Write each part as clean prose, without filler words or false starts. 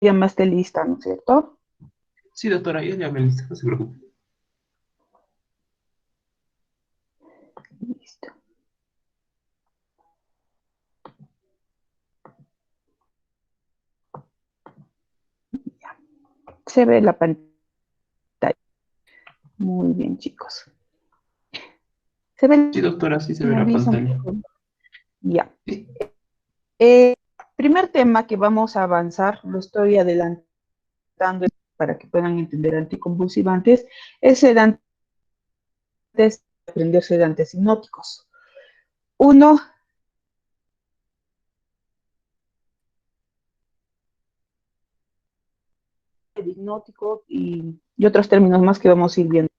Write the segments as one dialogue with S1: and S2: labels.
S1: llamaste lista, ¿no es cierto?
S2: Sí, doctora, ya me lista, no se preocupe.
S1: Listo. Ya. Se ve la pantalla. Muy bien, chicos. ¿Se ve?
S2: Sí, doctora, sí se ve
S1: Me
S2: la
S1: avisan,
S2: pantalla.
S1: por favor. Ya.
S2: Sí,
S1: Eh, Primer tema que vamos a avanzar, lo estoy adelantando para que puedan entender anticonvulsivantes, es sedantes, aprender sedantes hipnóticos. Uno, el hipnótico y otros términos más que vamos a ir viendo.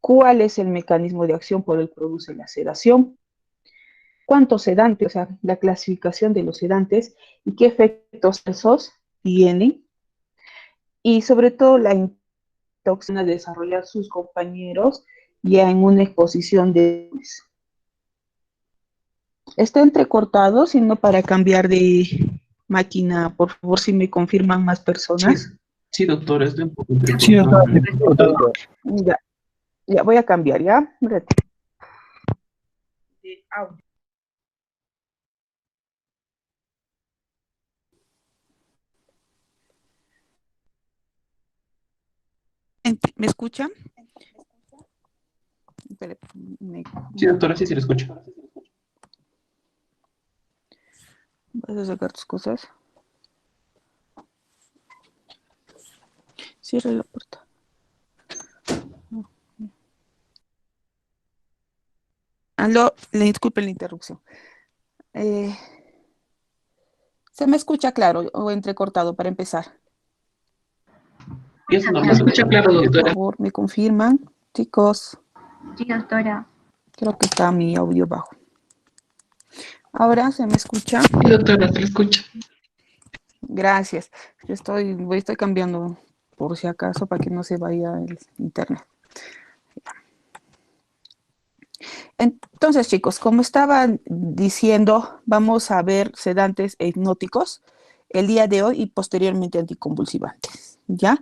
S1: ¿Cuál es el mecanismo de acción por el que produce la sedación? ¿Cuántos sedantes? O sea, la clasificación de los sedantes y qué efectos esos tienen. Y sobre todo la toxina de desarrollar sus compañeros ya en una exposición de... Está entrecortado, sino para cambiar de máquina, por favor, si me confirman más personas.
S2: sí, sí, doctora, estoy un poco
S3: Sí,
S2: entrecortado.
S3: doctora, te escucho, doctora.
S1: Ya, ya voy a cambiar, ¿ya? De audio. ¿Me escuchan? Espere,
S2: Sí, doctora, sí se le escucha.
S1: ¿Vas a sacar tus cosas? Cierra la puerta. Aló, le disculpe la interrupción. Eh, ¿Se me escucha claro o entrecortado para empezar?
S2: Y es
S3: Se
S2: normal,
S3: escucha
S2: doctora.
S3: claro,
S1: Por
S3: doctora.
S1: favor, ¿me confirman? Chicos,
S3: Sí, doctora.
S1: creo que está mi audio bajo. Ahora se me escucha.
S3: Sí, doctora, se le escucha.
S1: Gracias. Estoy cambiando por si acaso para que no se vaya el internet. Entonces, chicos, como estaba diciendo, vamos a ver sedantes e hipnóticos el día de hoy y posteriormente anticonvulsivantes, ¿ya?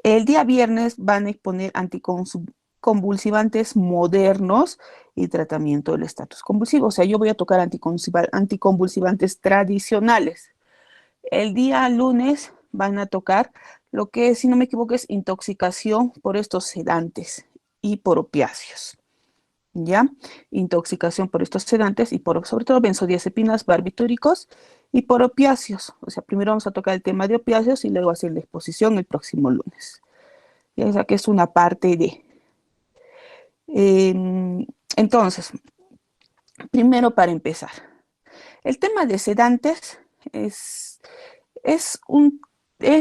S1: El día viernes van a exponer anticonvulsivantes modernos y tratamiento del estatus convulsivo. O sea, yo voy a tocar anticonvulsivantes tradicionales. El día lunes van a tocar lo que, si no me equivoco, es intoxicación por estos sedantes y por opiáceos. ¿Ya? Intoxicación por estos sedantes y por, sobre todo, benzodiazepinas, barbitúricos y por opiáceos. O sea, primero vamos a tocar el tema de opiáceos y luego hacer la exposición el próximo lunes. Ya, o sea, que es una parte de... Entonces, primero para empezar, el tema de sedantes es, es un,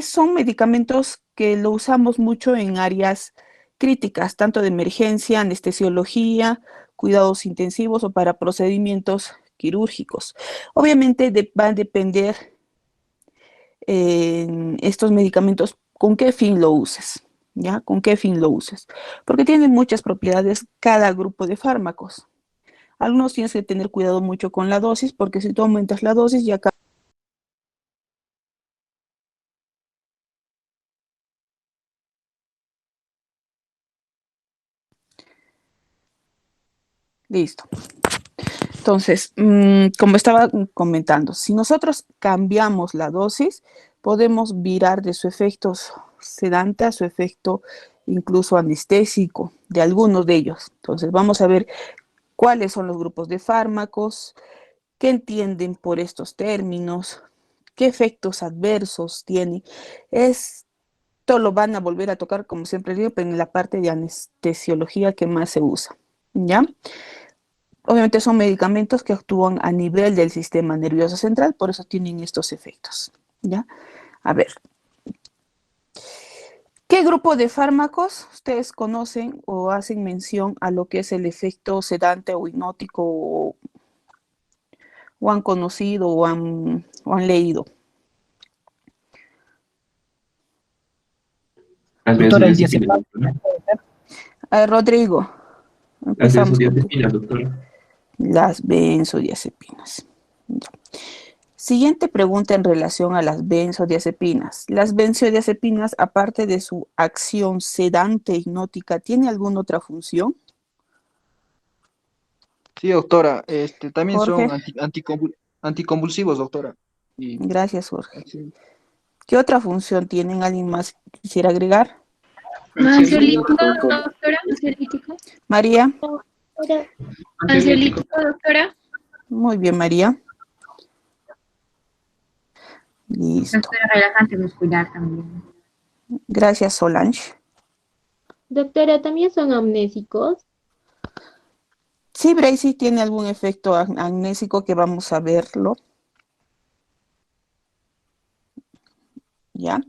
S1: son medicamentos que lo usamos mucho en áreas críticas, tanto de emergencia, anestesiología, cuidados intensivos o para procedimientos quirúrgicos. Obviamente va a depender estos medicamentos con qué fin lo uses, ¿ya? ¿Con qué fin lo uses? Porque tienen muchas propiedades cada grupo de fármacos. Algunos tienes que tener cuidado mucho con la dosis, porque si tú aumentas la dosis ya... Listo. Entonces, como estaba comentando, si nosotros cambiamos la dosis, podemos virar de su efecto sedante a su efecto incluso anestésico, de algunos de ellos. Entonces, vamos a ver cuáles son los grupos de fármacos, qué entienden por estos términos, qué efectos adversos tienen. Esto lo van a volver a tocar, como siempre digo, pero en la parte de anestesiología que más se usa, ¿ya? Obviamente son medicamentos que actúan a nivel del sistema nervioso central, por eso tienen estos efectos, ¿ya? A ver, ¿qué grupo de fármacos ustedes conocen o hacen mención a lo que es el efecto sedante o hipnótico o han conocido o han leído?
S2: Las
S3: Doctora, el
S2: benzodiazepinas,
S3: diazepam.
S2: doctora.
S1: Rodrigo,
S2: Las
S1: empezamos contigo.
S2: benzodiazepinas, doctora.
S1: Las benzodiazepinas. Ya. Siguiente pregunta en relación a las benzodiazepinas. ¿Las benzodiazepinas, aparte de su acción sedante e hipnótica, tiene alguna otra función?
S4: Sí, doctora, también son
S1: Jorge,
S4: anticonvulsivos, doctora. Y
S1: gracias, Jorge.
S4: así,
S1: ¿Qué otra función tienen? ¿Alguien más que quisiera agregar?
S3: Ansiolítico,
S2: Ansiolítico.
S3: doctora. Ansiolítico.
S1: María.
S2: Ansiolítico.
S3: Ansiolítico, doctora.
S1: Muy bien, María. Listo.
S3: Doctora, relajante muscular también.
S1: Gracias, Solange.
S5: Doctora, ¿también son amnésicos?
S1: Sí, Bracy tiene algún efecto amnésico que vamos a verlo. ¿Ya?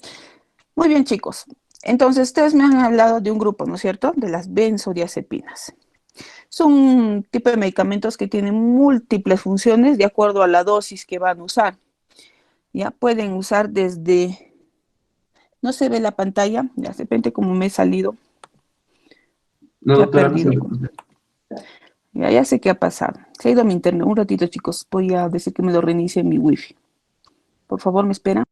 S1: Muy bien, chicos. Entonces, ustedes me han hablado de un grupo, ¿no es cierto? De las benzodiazepinas. Son un tipo de medicamentos que tienen múltiples funciones de acuerdo a la dosis que van a usar. Ya pueden usar desde, no se ve la pantalla, ya de repente como me he salido,
S2: No,
S1: ya he
S2: doctora, no se
S1: perdido.
S2: preocupe.
S1: Ya sé qué ha pasado. Se ha ido a mi internet. Un ratito, chicos. Voy a decir que me lo reinicie en mi wifi. Por favor, ¿me esperan?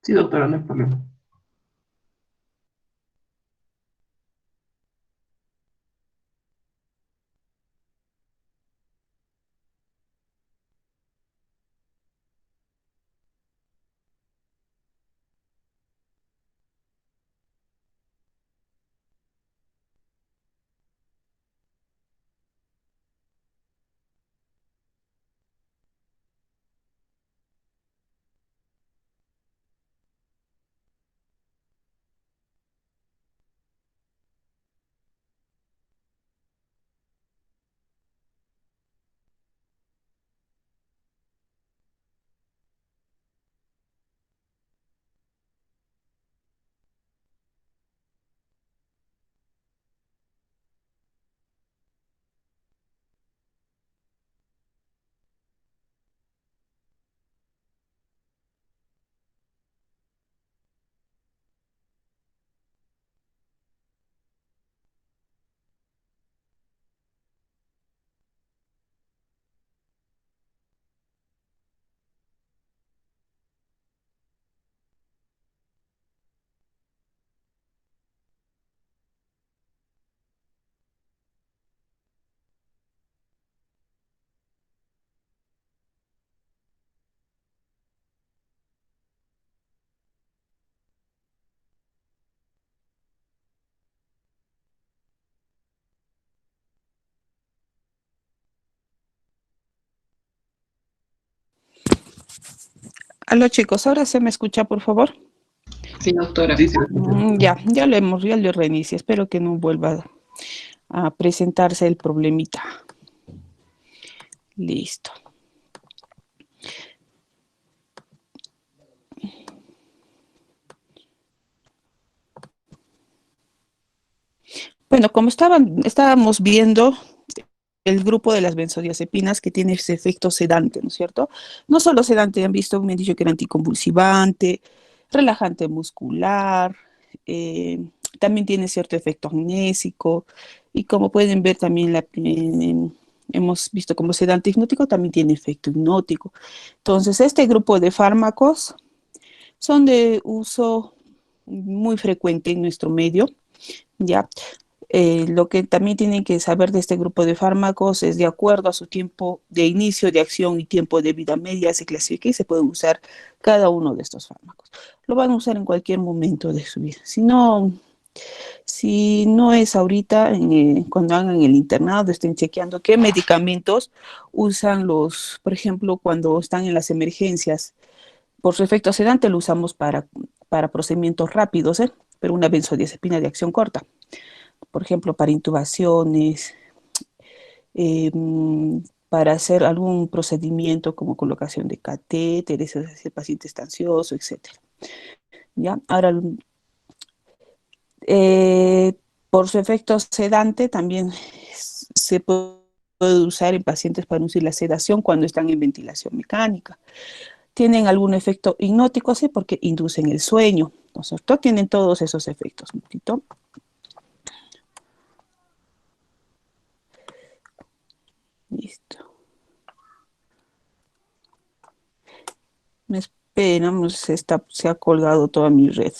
S2: Sí, doctora, no hay problema.
S1: Aló, chicos. ¿Ahora se me escucha, por favor?
S3: Sí, doctora.
S2: Sí, sí, lo escucho.
S1: Ya lo reinicié. Espero que no vuelva a presentarse el problemita. Listo. Bueno, como estábamos viendo el grupo de las benzodiazepinas que tiene ese efecto sedante, ¿no es cierto? No solo sedante, me han dicho que era anticonvulsivante, relajante muscular, eh, también tiene cierto efecto amnésico y como pueden ver también hemos visto como sedante hipnótico también tiene efecto hipnótico. Entonces, este grupo de fármacos son de uso muy frecuente en nuestro medio, ¿ya? Lo que también tienen que saber de este grupo de fármacos es de acuerdo a su tiempo de inicio de acción y tiempo de vida media se clasifica y se puede usar cada uno de estos fármacos. Lo van a usar en cualquier momento de su vida. Si no es ahorita, cuando hagan el internado, estén chequeando qué medicamentos usan por ejemplo, cuando están en las emergencias. Por su efecto sedante lo usamos para procedimientos rápidos, ¿eh? Pero una benzodiazepina de acción corta, por ejemplo, para intubaciones, eh, para hacer algún procedimiento como colocación de catéteres, es decir, paciente está ansioso, etcétera. ¿Ya? Ahora, eh, por su efecto sedante también se puede usar en pacientes para inducir la sedación cuando están en ventilación mecánica. Tienen algún efecto hipnótico, sí, porque inducen el sueño, ¿no es cierto? Tienen todos esos efectos. Un poquito. Listo. Me esperan, se ha colgado toda mi red.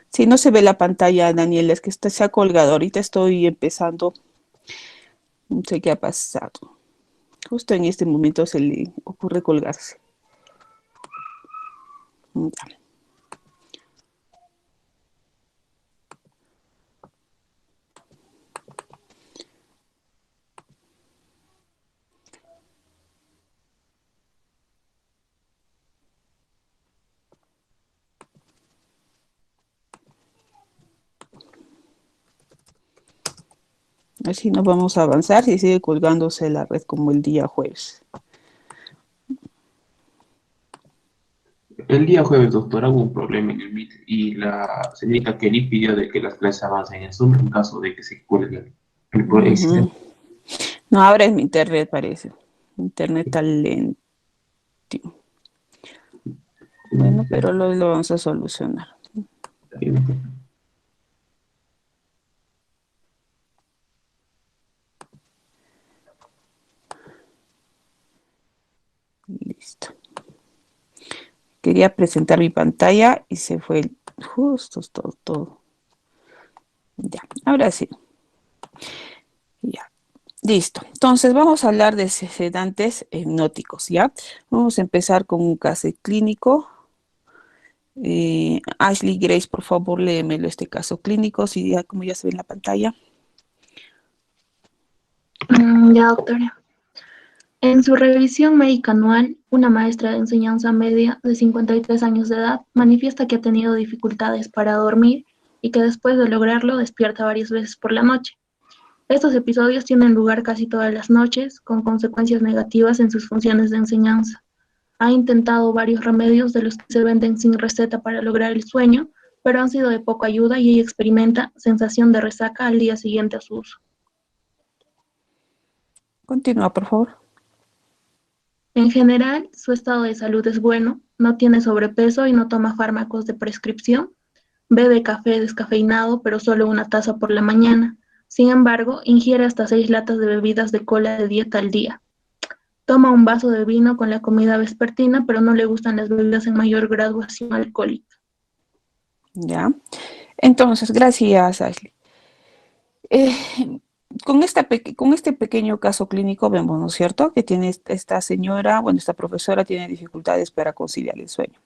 S1: Si no se ve la pantalla, Daniela, es que se ha colgado. Ahorita estoy empezando. No sé qué ha pasado. Justo en este momento se le ocurre colgarse. Ya. Así no vamos a avanzar si sigue colgándose la red como el día jueves.
S2: El día jueves, doctora, hubo un problema en el Meet y la señorita Kelly pidió de que las clases avancen en Zoom en caso de que se cuelgue el sistema.
S1: No, ahora es mi internet, parece. Internet tan lento. Bueno, pero lo vamos a solucionar. Listo. Quería presentar mi pantalla y se fue justo todo. Ya, ahora sí. Ya, listo. Entonces vamos a hablar de sedantes hipnóticos, ¿ya? Vamos a empezar con un caso clínico. Ashley Grace, por favor, léemelo este caso clínico, si ya, como ya se ve en la pantalla.
S6: Ya, doctora. En su revisión médica anual, una maestra de enseñanza media de 53 años de edad manifiesta que ha tenido dificultades para dormir y que después de lograrlo despierta varias veces por la noche. Estos episodios tienen lugar casi todas las noches, con consecuencias negativas en sus funciones de enseñanza. Ha intentado varios remedios de los que se venden sin receta para lograr el sueño, pero han sido de poca ayuda y ella experimenta sensación de resaca al día siguiente a su uso.
S1: Continúa, por favor.
S6: En general, su estado de salud es bueno, no tiene sobrepeso y no toma fármacos de prescripción. Bebe café descafeinado, pero solo una taza por la mañana. Sin embargo, ingiere hasta 6 latas de bebidas de cola de dieta al día. Toma un vaso de vino con la comida vespertina, pero no le gustan las bebidas en mayor graduación alcohólica.
S1: Ya. Entonces, gracias, Ashley. Con este pequeño caso clínico vemos, ¿no es cierto?, que tiene esta señora, bueno, esta profesora tiene dificultades para conciliar el sueño.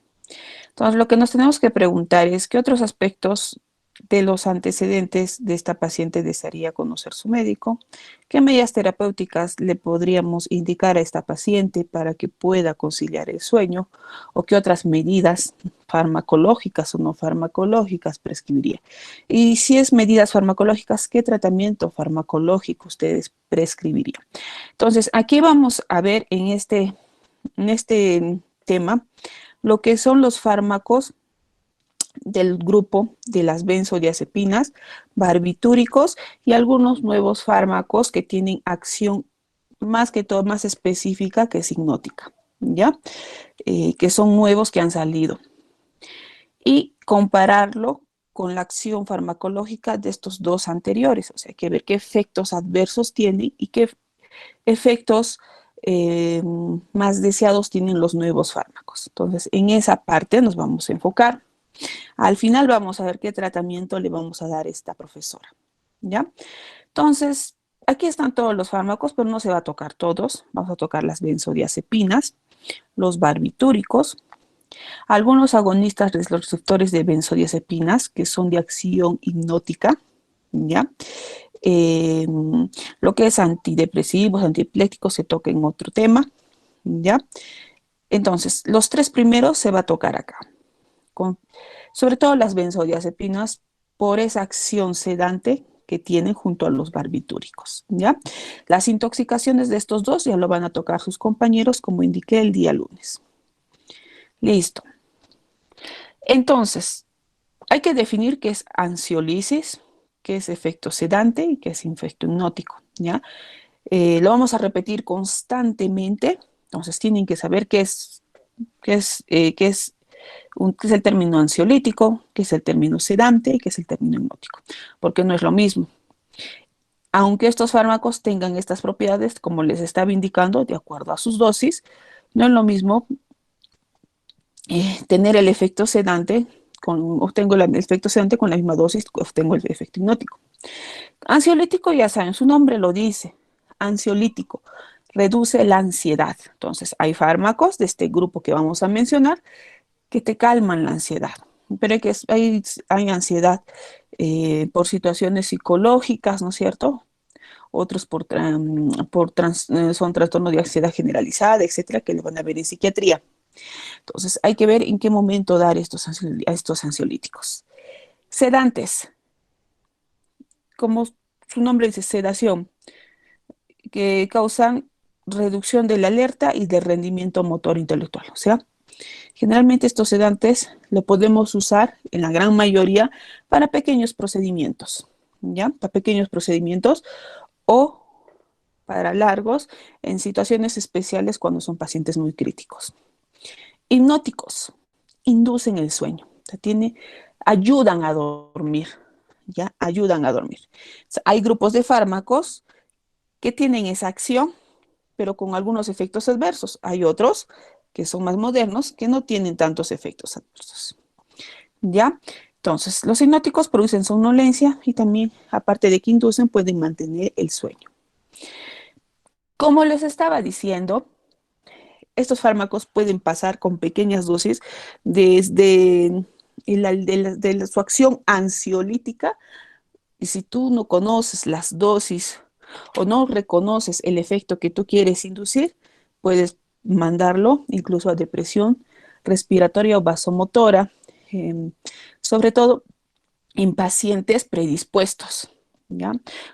S1: Entonces, lo que nos tenemos que preguntar es qué otros aspectos de los antecedentes de esta paciente desearía conocer su médico, qué medidas terapéuticas le podríamos indicar a esta paciente para que pueda conciliar el sueño, o qué otras medidas farmacológicas o no farmacológicas prescribiría. Y si es medidas farmacológicas, ¿qué tratamiento farmacológico ustedes prescribirían? Entonces, aquí vamos a ver en este tema lo que son los fármacos del grupo de las benzodiazepinas, barbitúricos y algunos nuevos fármacos que tienen acción más que todo más específica que es hipnótica, ¿ya? Que son nuevos que han salido. Y compararlo con la acción farmacológica de estos dos anteriores, o sea, hay que ver qué efectos adversos tienen y qué efectos más deseados tienen los nuevos fármacos. Entonces, en esa parte nos vamos a enfocar. Al final vamos a ver qué tratamiento le vamos a dar a esta profesora, ¿ya? Entonces, aquí están todos los fármacos, pero no se va a tocar todos. Vamos a tocar las benzodiazepinas, los barbitúricos, algunos agonistas de los receptores de benzodiazepinas, que son de acción hipnótica, ¿ya? Lo que es antidepresivos, antiepilépticos, se toca en otro tema, ¿ya? Entonces, los tres primeros se va a tocar acá. Sobre todo las benzodiazepinas por esa acción sedante que tienen junto a los barbitúricos, ¿ya? Las intoxicaciones de estos dos ya lo van a tocar sus compañeros, como indiqué el día lunes. Listo. Entonces, hay que definir qué es ansiolisis, qué es efecto sedante y qué es efecto hipnótico, ¿ya? Lo vamos a repetir constantemente, entonces tienen que saber qué es el término ansiolítico, qué es el término sedante y qué es el término hipnótico, porque no es lo mismo. Aunque estos fármacos tengan estas propiedades, como les estaba indicando, de acuerdo a sus dosis, no es lo mismo tener el efecto sedante, obtengo el efecto sedante con la misma dosis que obtengo el efecto hipnótico. Ansiolítico, ya saben, su nombre lo dice, ansiolítico, reduce la ansiedad. Entonces, hay fármacos de este grupo que vamos a mencionar que te calman la ansiedad, pero hay ansiedad por situaciones psicológicas, ¿no es cierto? Otros son trastornos de ansiedad generalizada, etcétera, que le van a ver en psiquiatría. Entonces, hay que ver en qué momento dar estos ansiolíticos. Sedantes, como su nombre dice, sedación, que causan reducción de la alerta y del rendimiento motor intelectual. O sea, generalmente estos sedantes lo podemos usar en la gran mayoría para pequeños procedimientos, ¿ya? Para pequeños procedimientos o para largos en situaciones especiales cuando son pacientes muy críticos. Hipnóticos inducen el sueño, o sea, ayudan a dormir, ¿ya? Ayudan a dormir. O sea, hay grupos de fármacos que tienen esa acción, pero con algunos efectos adversos. Hay otros que son más modernos que no tienen tantos efectos adversos, ¿ya? Entonces, los hipnóticos producen somnolencia y también, aparte de que inducen, pueden mantener el sueño. Como les estaba diciendo, estos fármacos pueden pasar con pequeñas dosis desde su acción ansiolítica, y si tú no conoces las dosis o no reconoces el efecto que tú quieres inducir, puedes mandarlo incluso a depresión respiratoria o vasomotora, sobre todo en pacientes predispuestos, ¿ya?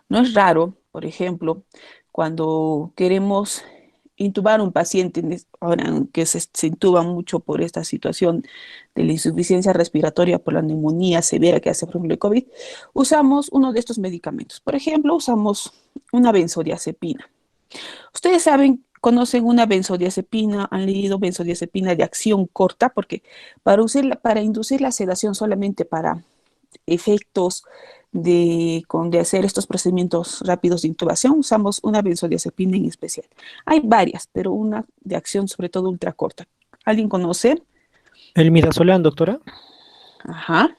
S1: No es raro, por ejemplo, cuando queremos intubar a un paciente, ahora que se intuba mucho por esta situación de la insuficiencia respiratoria por la neumonía severa que hace, por ejemplo, el COVID, usamos uno de estos medicamentos. Por ejemplo, usamos una benzodiazepina. Ustedes conocen una benzodiazepina, han leído benzodiazepina de acción corta, porque para inducir la sedación solamente para efectos de hacer estos procedimientos rápidos de intubación, usamos una benzodiazepina en especial. Hay varias, pero una de acción sobre todo ultracorta. ¿Alguien conoce?
S7: ¿El midazolam, doctora?
S1: Ajá.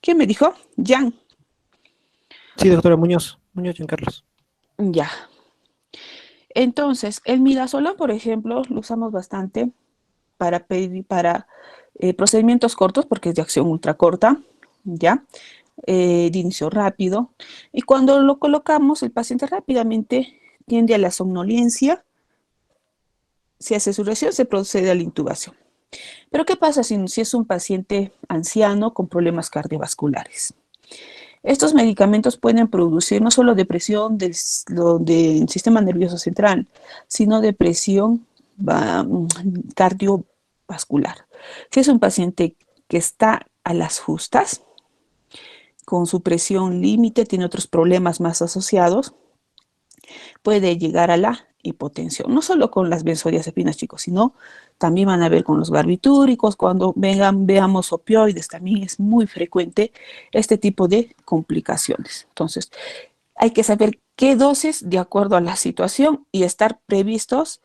S1: ¿Quién me dijo? Jan.
S7: Sí, doctora Muñoz. Muñoz Giancarlos.
S1: Ya. Entonces, el midazolam, por ejemplo, lo usamos bastante para procedimientos cortos porque es de acción ultracorta, ¿ya? De inicio rápido. Y cuando lo colocamos, el paciente rápidamente tiende a la somnolencia. Se hace su reacción, se procede a la intubación. Pero ¿qué pasa si es un paciente anciano con problemas cardiovasculares? Estos medicamentos pueden producir no solo depresión del sistema nervioso central, sino depresión cardiovascular. Si es un paciente que está a las justas, con su presión límite, tiene otros problemas más asociados, puede llegar a la hipotensión. No solo con las benzodiazepinas, chicos, sino también van a ver con los barbitúricos. Cuando veamos opioides, también es muy frecuente este tipo de complicaciones. Entonces, hay que saber qué dosis de acuerdo a la situación y estar previstos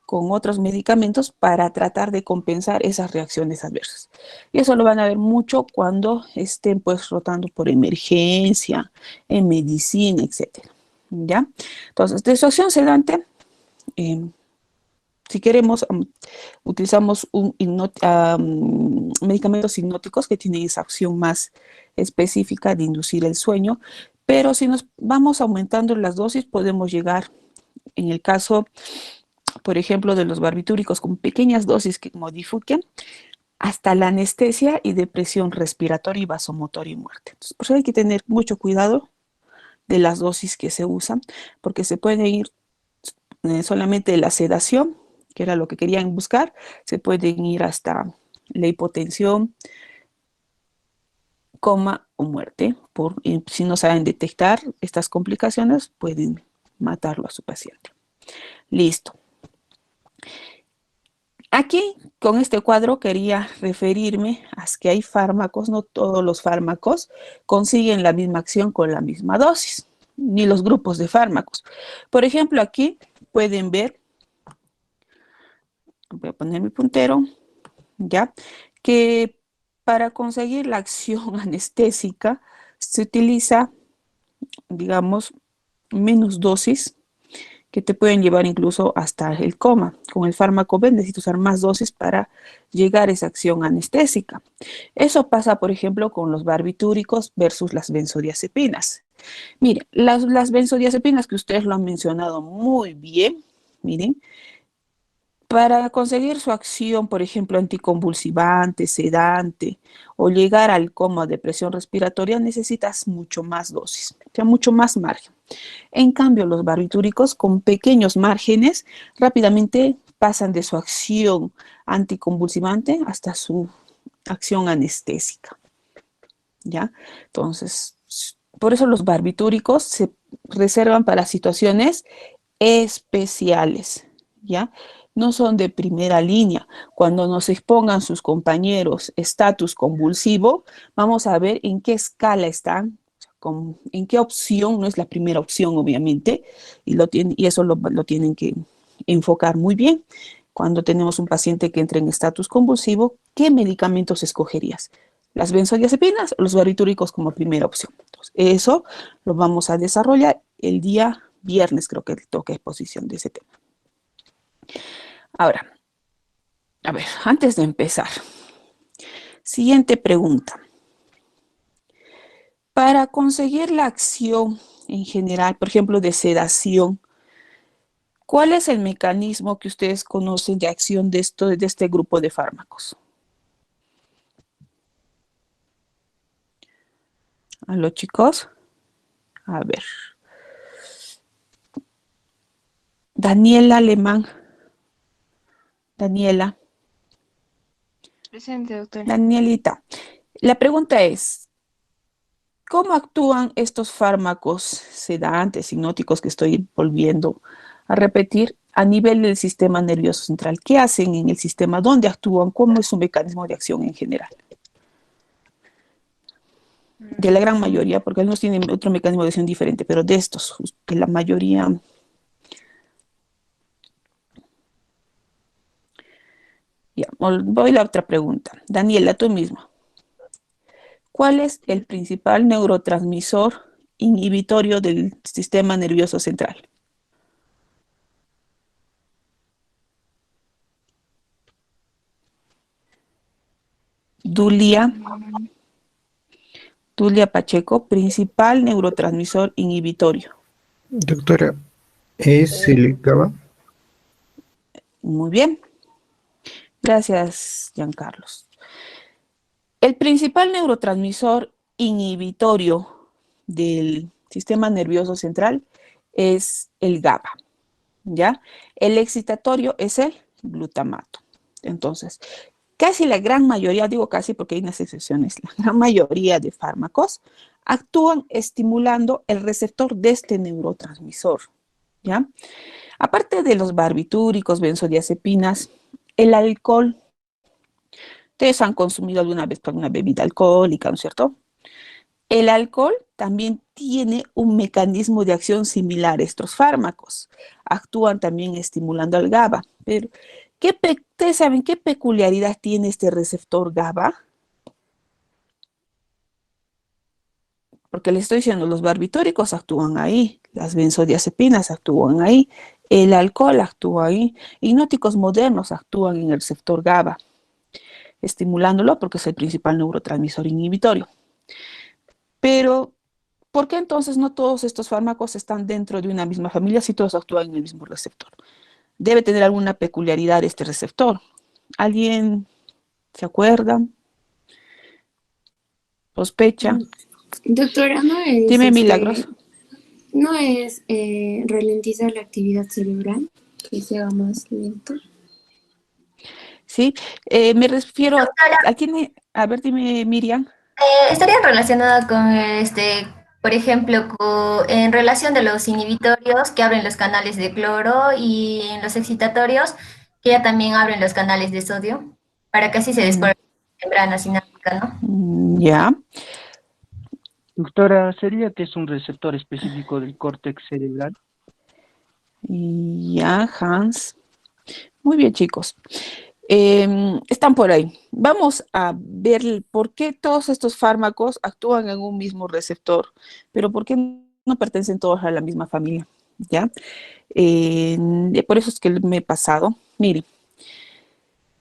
S1: con otros medicamentos para tratar de compensar esas reacciones adversas. Y eso lo van a ver mucho cuando estén pues rotando por emergencia, en medicina, etcétera. ¿Ya? Entonces, de su acción sedante, si queremos, utilizamos medicamentos hipnóticos que tienen esa acción más específica de inducir el sueño, pero si nos vamos aumentando las dosis, podemos llegar, en el caso, por ejemplo, de los barbitúricos con pequeñas dosis que modifiquen, hasta la anestesia y depresión respiratoria y vasomotora y muerte. Entonces, por eso hay que tener mucho cuidado de las dosis que se usan, porque se puede ir solamente de la sedación, que era lo que querían buscar, se pueden ir hasta la hipotensión, coma o muerte. Si no saben detectar estas complicaciones, pueden matarlo a su paciente. Listo. Aquí, con este cuadro, quería referirme a que hay fármacos, no todos los fármacos consiguen la misma acción con la misma dosis. ni los grupos de fármacos. Por ejemplo, aquí pueden ver, voy a poner mi puntero, ¿ya? Que para conseguir la acción anestésica se utiliza, digamos, menos dosis que te pueden llevar incluso hasta el coma. Con el fármaco B necesitas usar más dosis para llegar a esa acción anestésica. Eso pasa, por ejemplo, con los barbitúricos versus las benzodiazepinas. Miren, las benzodiazepinas que ustedes lo han mencionado muy bien, miren, para conseguir su acción, por ejemplo, anticonvulsivante, sedante o llegar al coma de presión respiratoria, necesitas mucho más dosis, o sea, mucho más margen. En cambio, los barbitúricos con pequeños márgenes rápidamente pasan de su acción anticonvulsivante hasta su acción anestésica, ¿ya? Entonces, por eso los barbitúricos se reservan para situaciones especiales, ¿ya? No son de primera línea. Cuando nos expongan sus compañeros estatus convulsivo, vamos a ver en qué escala están, en qué opción, no es la primera opción obviamente, y eso lo tienen que enfocar muy bien. Cuando tenemos un paciente que entra en estatus convulsivo, ¿qué medicamentos escogerías? ¿Las benzodiazepinas o los barbitúricos como primera opción? Entonces, eso lo vamos a desarrollar el día viernes, creo que toca exposición de ese tema. Ahora, a ver, antes de empezar, siguiente pregunta. Para conseguir la acción en general, por ejemplo, de sedación, ¿cuál es el mecanismo que ustedes conocen de acción de este grupo de fármacos? ¿Aló, chicos? A ver. Daniela Alemán. Daniela.
S8: Presente, doctora.
S1: Danielita. La pregunta es, ¿cómo actúan estos fármacos sedantes, hipnóticos que estoy volviendo a repetir a nivel del sistema nervioso central? ¿Qué hacen en el sistema? ¿Dónde actúan? ¿Cómo es su mecanismo de acción en general? De la gran mayoría, porque algunos tienen otro mecanismo de acción diferente, pero de estos, de la mayoría. Ya, voy a la otra pregunta. Daniela, tú misma. ¿Cuál es el principal neurotransmisor inhibitorio del sistema nervioso central? Dulia Pacheco, principal neurotransmisor inhibitorio.
S7: Doctora, ¿es el GABA?
S1: Muy bien. Gracias, Giancarlos. El principal neurotransmisor inhibitorio del sistema nervioso central es el GABA, ¿ya? El excitatorio es el glutamato. Entonces, casi la gran mayoría, digo casi porque hay unas excepciones, la gran mayoría de fármacos actúan estimulando el receptor de este neurotransmisor, ¿ya? Aparte de los barbitúricos, benzodiazepinas, el alcohol. Ustedes han consumido alguna vez alguna bebida alcohólica, ¿no es cierto? El alcohol también tiene un mecanismo de acción similar a estos fármacos. Actúan también estimulando al GABA. Pero, ¿ustedes saben qué peculiaridad tiene este receptor GABA? Porque les estoy diciendo, los barbitúricos actúan ahí, las benzodiazepinas actúan ahí, el alcohol actúa ahí, hipnóticos modernos actúan en el receptor GABA, estimulándolo porque es el principal neurotransmisor inhibitorio. Pero, ¿por qué entonces no todos estos fármacos están dentro de una misma familia si todos actúan en el mismo receptor? Debe tener alguna peculiaridad este receptor. ¿Alguien se acuerda? ¿Sospecha?
S3: Doctora, ¿no es,
S1: Dime, Milagros.
S3: no es ralentizar la actividad cerebral, que sea más lento?
S1: Sí, me refiero a quién, a ver, dime, Miriam.
S9: Estaría relacionada con, por ejemplo, en relación de los inhibitorios que abren los canales de cloro y en los excitatorios que ya también abren los canales de sodio para que así se descubra la membrana sináptica, ¿no?
S1: Ya.
S8: Doctora, ¿sería que es un receptor específico del córtex cerebral?
S1: Ya, Hans. Muy bien, chicos. Están por ahí. Vamos a ver por qué todos estos fármacos actúan en un mismo receptor, pero por qué no pertenecen todos a la misma familia, ¿ya? Por eso es que me he pasado. Miren,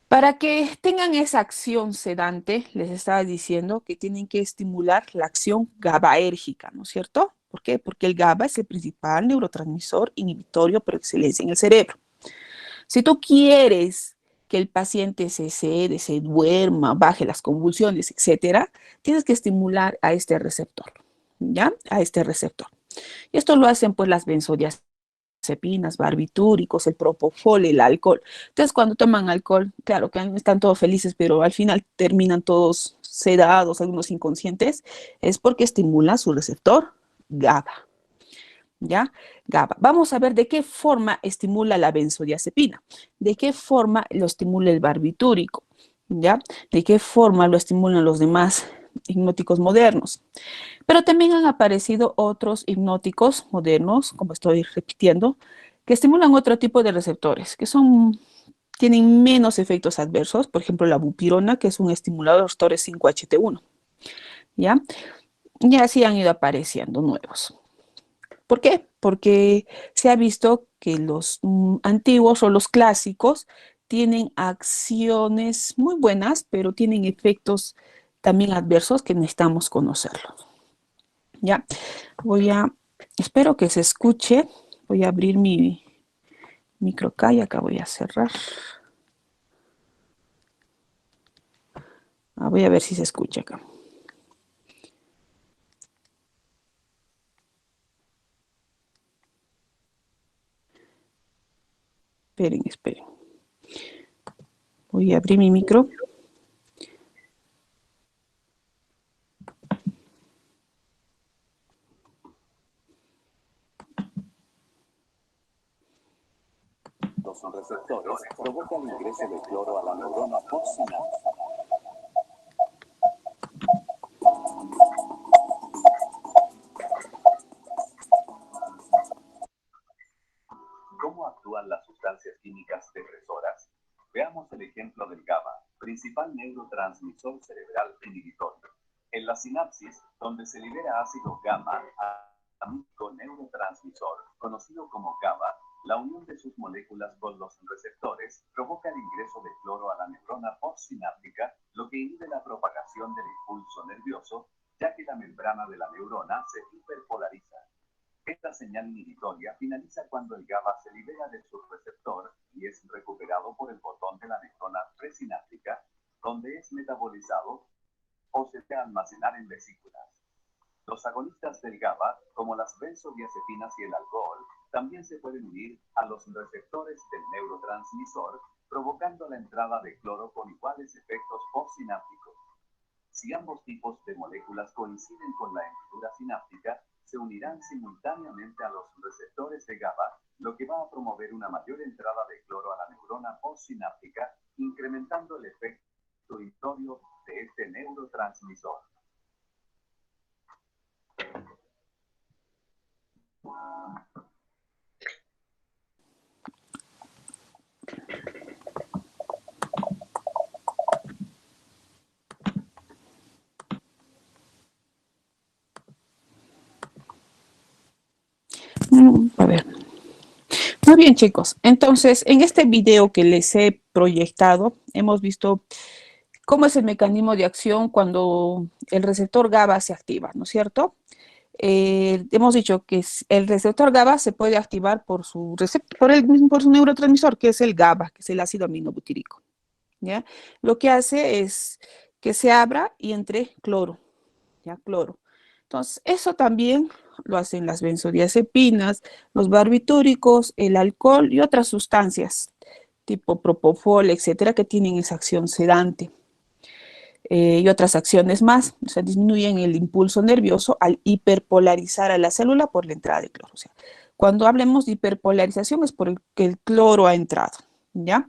S1: para que tengan esa acción sedante, les estaba diciendo que tienen que estimular la acción GABAérgica, ¿no es cierto? ¿Por qué? Porque el GABA es el principal neurotransmisor inhibitorio por excelencia en el cerebro. Si tú quieres que el paciente se cede, se duerma, baje las convulsiones, etcétera, tienes que estimular a este receptor, ¿ya? A este receptor. Y esto lo hacen pues las benzodiazepinas, barbitúricos, el propofol, el alcohol. Entonces, cuando toman alcohol, claro que están todos felices, pero al final terminan todos sedados, algunos inconscientes, es porque estimula su receptor GABA. ¿Ya? GABA. Vamos a ver de qué forma estimula la benzodiazepina, de qué forma lo estimula el barbitúrico, ¿ya? De qué forma lo estimulan los demás hipnóticos modernos. Pero también han aparecido otros hipnóticos modernos, como estoy repitiendo, que estimulan otro tipo de receptores, que tienen menos efectos adversos, por ejemplo la bupirona, que es un estimulador de receptores 5-HT1, ¿ya? Y así han ido apareciendo nuevos. ¿Por qué? Porque se ha visto que los antiguos o los clásicos tienen acciones muy buenas, pero tienen efectos también adversos que necesitamos conocerlos. Ya, espero que se escuche. Voy a abrir mi micro acá y acá voy a cerrar. Voy a ver si se escucha acá. Esperen. Voy a abrir mi micro.
S10: Los receptores provocan el ingreso de cloro a la neurona postsináptica. ¿Cómo actúan las sustancias químicas depresoras? Veamos el ejemplo del GABA, principal neurotransmisor cerebral inhibitorio. En la sinapsis, donde se libera ácido gamma, amigo neurotransmisor, conocido como GABA, la unión de sus moléculas con los receptores provoca el ingreso de cloro a la neurona postsináptica, lo que inhibe la propagación del impulso nervioso, ya que la membrana de la neurona se hiperpolariza. Esta señal inhibitoria finaliza cuando el GABA se libera de su receptor y es recuperado por el botón de la neurona presináptica, donde es metabolizado o se puede almacenar en vesículas. Los agonistas del GABA, como las benzodiazepinas y el alcohol, también se pueden unir a los receptores del neurotransmisor, provocando la entrada de cloro con iguales efectos postsinápticos. Si ambos tipos de moléculas coinciden con la hendidura sináptica, se unirán simultáneamente a los receptores de GABA, lo que va a promover una mayor entrada de cloro a la neurona postsináptica, incrementando el efecto inhibitorio de este neurotransmisor.
S1: A ver. Muy bien, chicos. Entonces, en este video que les he proyectado, hemos visto cómo es el mecanismo de acción cuando el receptor GABA se activa, ¿no es cierto? Hemos dicho que el receptor GABA se puede activar por su neurotransmisor, que es el GABA, que es el ácido aminobutírico, ¿ya? Lo que hace es que se abra y entre cloro, ¿ya? Cloro. Entonces, eso también lo hacen las benzodiazepinas, los barbitúricos, el alcohol y otras sustancias, tipo propofol, etcétera, que tienen esa acción sedante. Y otras acciones más, o sea, disminuyen el impulso nervioso al hiperpolarizar a la célula por la entrada de cloro. O sea, cuando hablemos de hiperpolarización es porque el cloro ha entrado, ¿ya?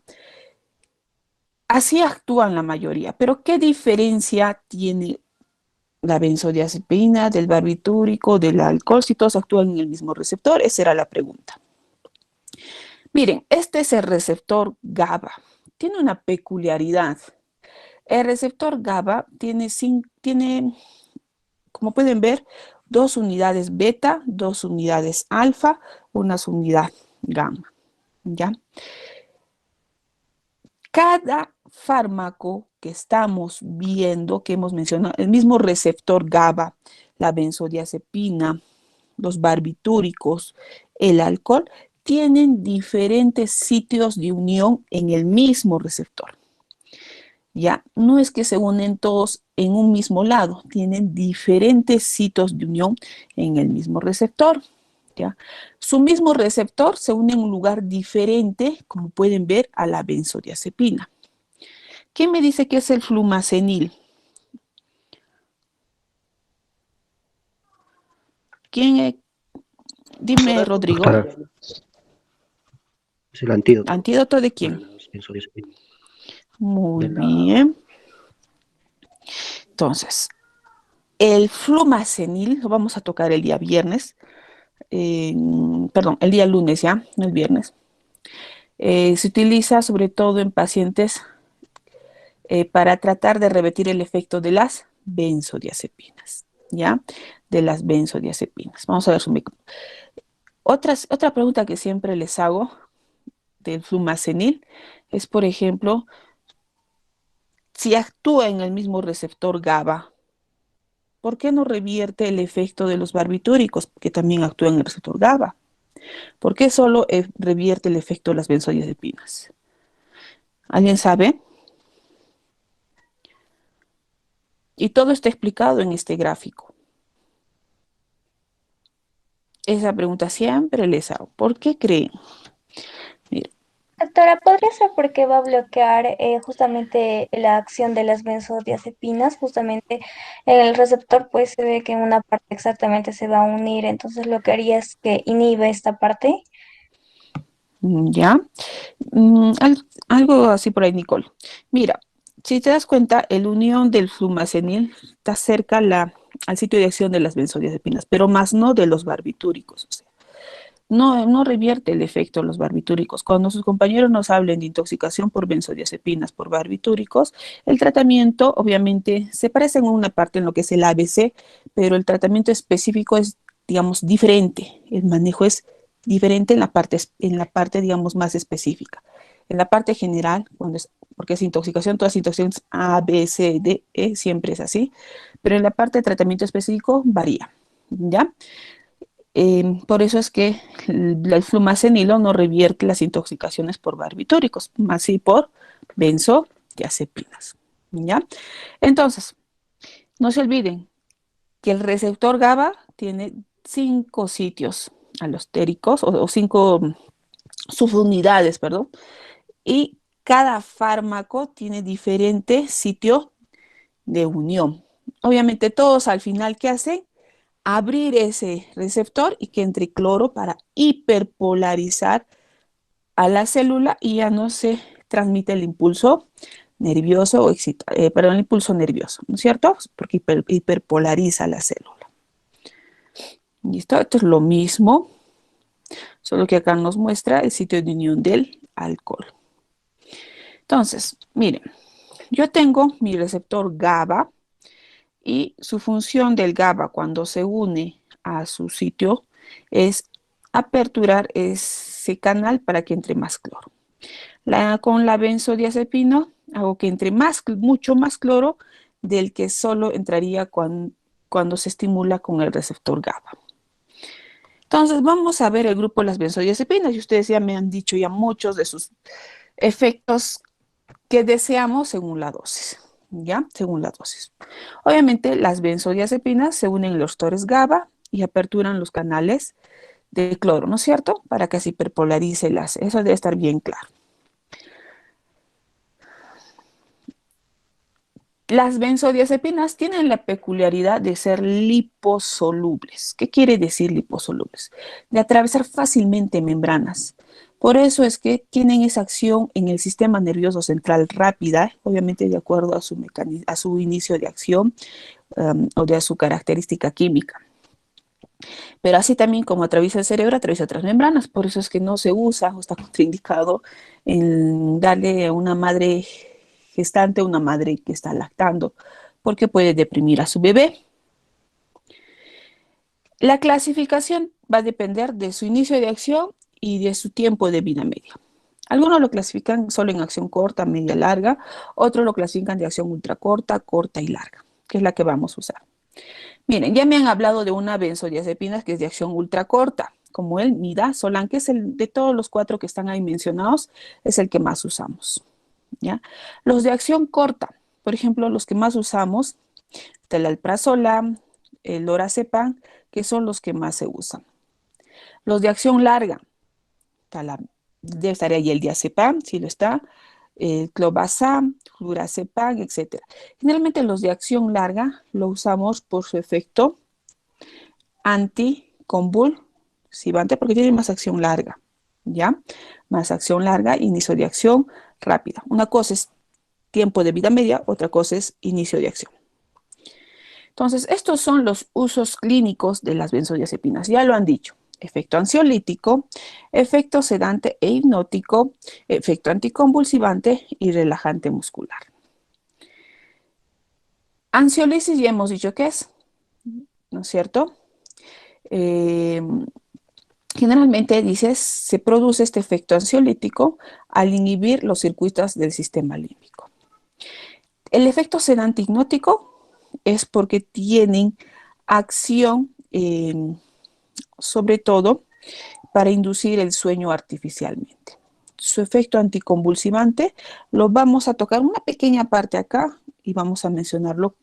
S1: Así actúan la mayoría, pero ¿qué diferencia tiene la benzodiazepina, del barbitúrico, del alcohol, si todos actúan en el mismo receptor? Esa era la pregunta. Miren, este es el receptor GABA. Tiene una peculiaridad. El receptor GABA tiene, como pueden ver, 2 unidades beta, 2 unidades alfa, una unidad gamma. ¿Ya? Cada fármaco que estamos viendo, que hemos mencionado, el mismo receptor GABA, la benzodiazepina, los barbitúricos, el alcohol, tienen diferentes sitios de unión en el mismo receptor. Ya, no es que se unen todos en un mismo lado, tienen diferentes sitios de unión en el mismo receptor. ¿Ya? Su mismo receptor se une en un lugar diferente, como pueden ver, a la benzodiazepina. ¿Quién me dice que es el flumazenil? ¿Quién es? Dime, Rodrigo.
S7: Doctora, es el antídoto.
S1: ¿Antídoto de
S7: para
S1: quién?
S7: las benzodiazepinas.
S1: Muy
S7: De la-
S1: bien. Entonces, el flumazenil lo vamos a tocar el día viernes. Perdón, el día lunes ya, no el viernes. Se utiliza sobre todo en pacientes para tratar de revertir el efecto de las benzodiazepinas, ¿ya? De las benzodiazepinas. Vamos a ver otra pregunta que siempre les hago del flumazenil es, por ejemplo, si actúa en el mismo receptor GABA, ¿por qué no revierte el efecto de los barbitúricos, que también actúan en el receptor GABA? ¿Por qué solo revierte el efecto de las benzodiazepinas? ¿Alguien sabe? Y todo está explicado en este gráfico. Esa pregunta siempre les hago. ¿Por qué creen? Miren,
S11: Doctora, ¿podría ser porque va a bloquear justamente la acción de las benzodiazepinas? Justamente en el receptor pues se ve que en una parte exactamente se va a unir, entonces lo que haría es que inhibe esta parte.
S1: ¿ya? Algo así por ahí, Nicole. Mira, si te das cuenta, el unión del flumazenil está cerca al sitio de acción de las benzodiazepinas, pero más no de los barbitúricos. O sea, no revierte el efecto de los barbitúricos. Cuando sus compañeros nos hablen de intoxicación por benzodiazepinas, por barbitúricos, el tratamiento obviamente se parece en una parte en lo que es el ABC, pero el tratamiento específico es, digamos, diferente. El manejo es diferente en la parte, digamos, más específica. En la parte general, porque es intoxicación, todas las intoxicaciones A, B, C, D, E, siempre es así, pero en la parte de tratamiento específico varía, ¿ya? Por eso es que el flumazenilo no revierte las intoxicaciones por barbitúricos, más sí por benzodiazepinas, ¿ya? Entonces, no se olviden que el receptor GABA tiene 5 sitios alostéricos o 5 subunidades, perdón, y cada fármaco tiene diferente sitio de unión. Obviamente todos al final, ¿qué hacen? Abrir ese receptor y que entre cloro para hiperpolarizar a la célula y ya no se transmite el impulso nervioso o el impulso nervioso, ¿no es cierto? Porque hiperpolariza la célula. ¿Listo? Esto es lo mismo, solo que acá nos muestra el sitio de unión del alcohol. Entonces, miren, yo tengo mi receptor GABA y su función del GABA cuando se une a su sitio es aperturar ese canal para que entre más cloro. Con la benzodiazepina hago que entre mucho más cloro del que solo entraría cuando se estimula con el receptor GABA. Entonces vamos a ver el grupo de las benzodiazepinas y ustedes ya me han dicho ya muchos de sus efectos que deseamos según la dosis, ¿ya? Según la dosis. Obviamente las benzodiazepinas se unen en los receptores GABA y aperturan los canales de cloro, ¿no es cierto? Para que se hiperpolarice eso debe estar bien claro. Las benzodiazepinas tienen la peculiaridad de ser liposolubles. ¿Qué quiere decir liposolubles? De atravesar fácilmente membranas. Por eso es que tienen esa acción en el sistema nervioso central rápida, obviamente de acuerdo a su inicio de acción, o de su característica química. Pero así también como atraviesa el cerebro, atraviesa otras membranas. Por eso es que no se usa o está contraindicado en darle a una madre gestante, a una madre que está lactando, porque puede deprimir a su bebé. La clasificación va a depender de su inicio de acción y de su tiempo de vida media. Algunos lo clasifican solo en acción corta, media, larga. Otros lo clasifican de acción ultracorta, corta y larga, que es la que vamos a usar. Miren, ya me han hablado de una benzodiazepinas que es de acción ultracorta, como el midazolam, que es el de todos los 4 que están ahí mencionados, es el que más usamos, ¿ya? Los de acción corta, por ejemplo, los que más usamos, está el alprazolam, el lorazepam, que son los que más se usan. Los de acción larga, debe estar ahí el diazepam, si lo está, el clobazam, flurazepam, etc. Generalmente los de acción larga lo usamos por su efecto anticonvulsivante porque tiene más acción larga, ¿ya? Más acción larga, inicio de acción rápida. Una cosa es tiempo de vida media, otra cosa es inicio de acción. Entonces, estos son los usos clínicos de las benzodiazepinas. Ya lo han dicho. Efecto ansiolítico, efecto sedante e hipnótico, efecto anticonvulsivante y relajante muscular. Ansiolisis ya hemos dicho qué es, ¿no es cierto? Generalmente se produce este efecto ansiolítico al inhibir los circuitos del sistema límbico. El efecto sedante hipnótico es porque tienen acción sobre todo para inducir el sueño artificialmente. Su efecto anticonvulsivante lo vamos a tocar una pequeña parte acá y vamos a mencionarlo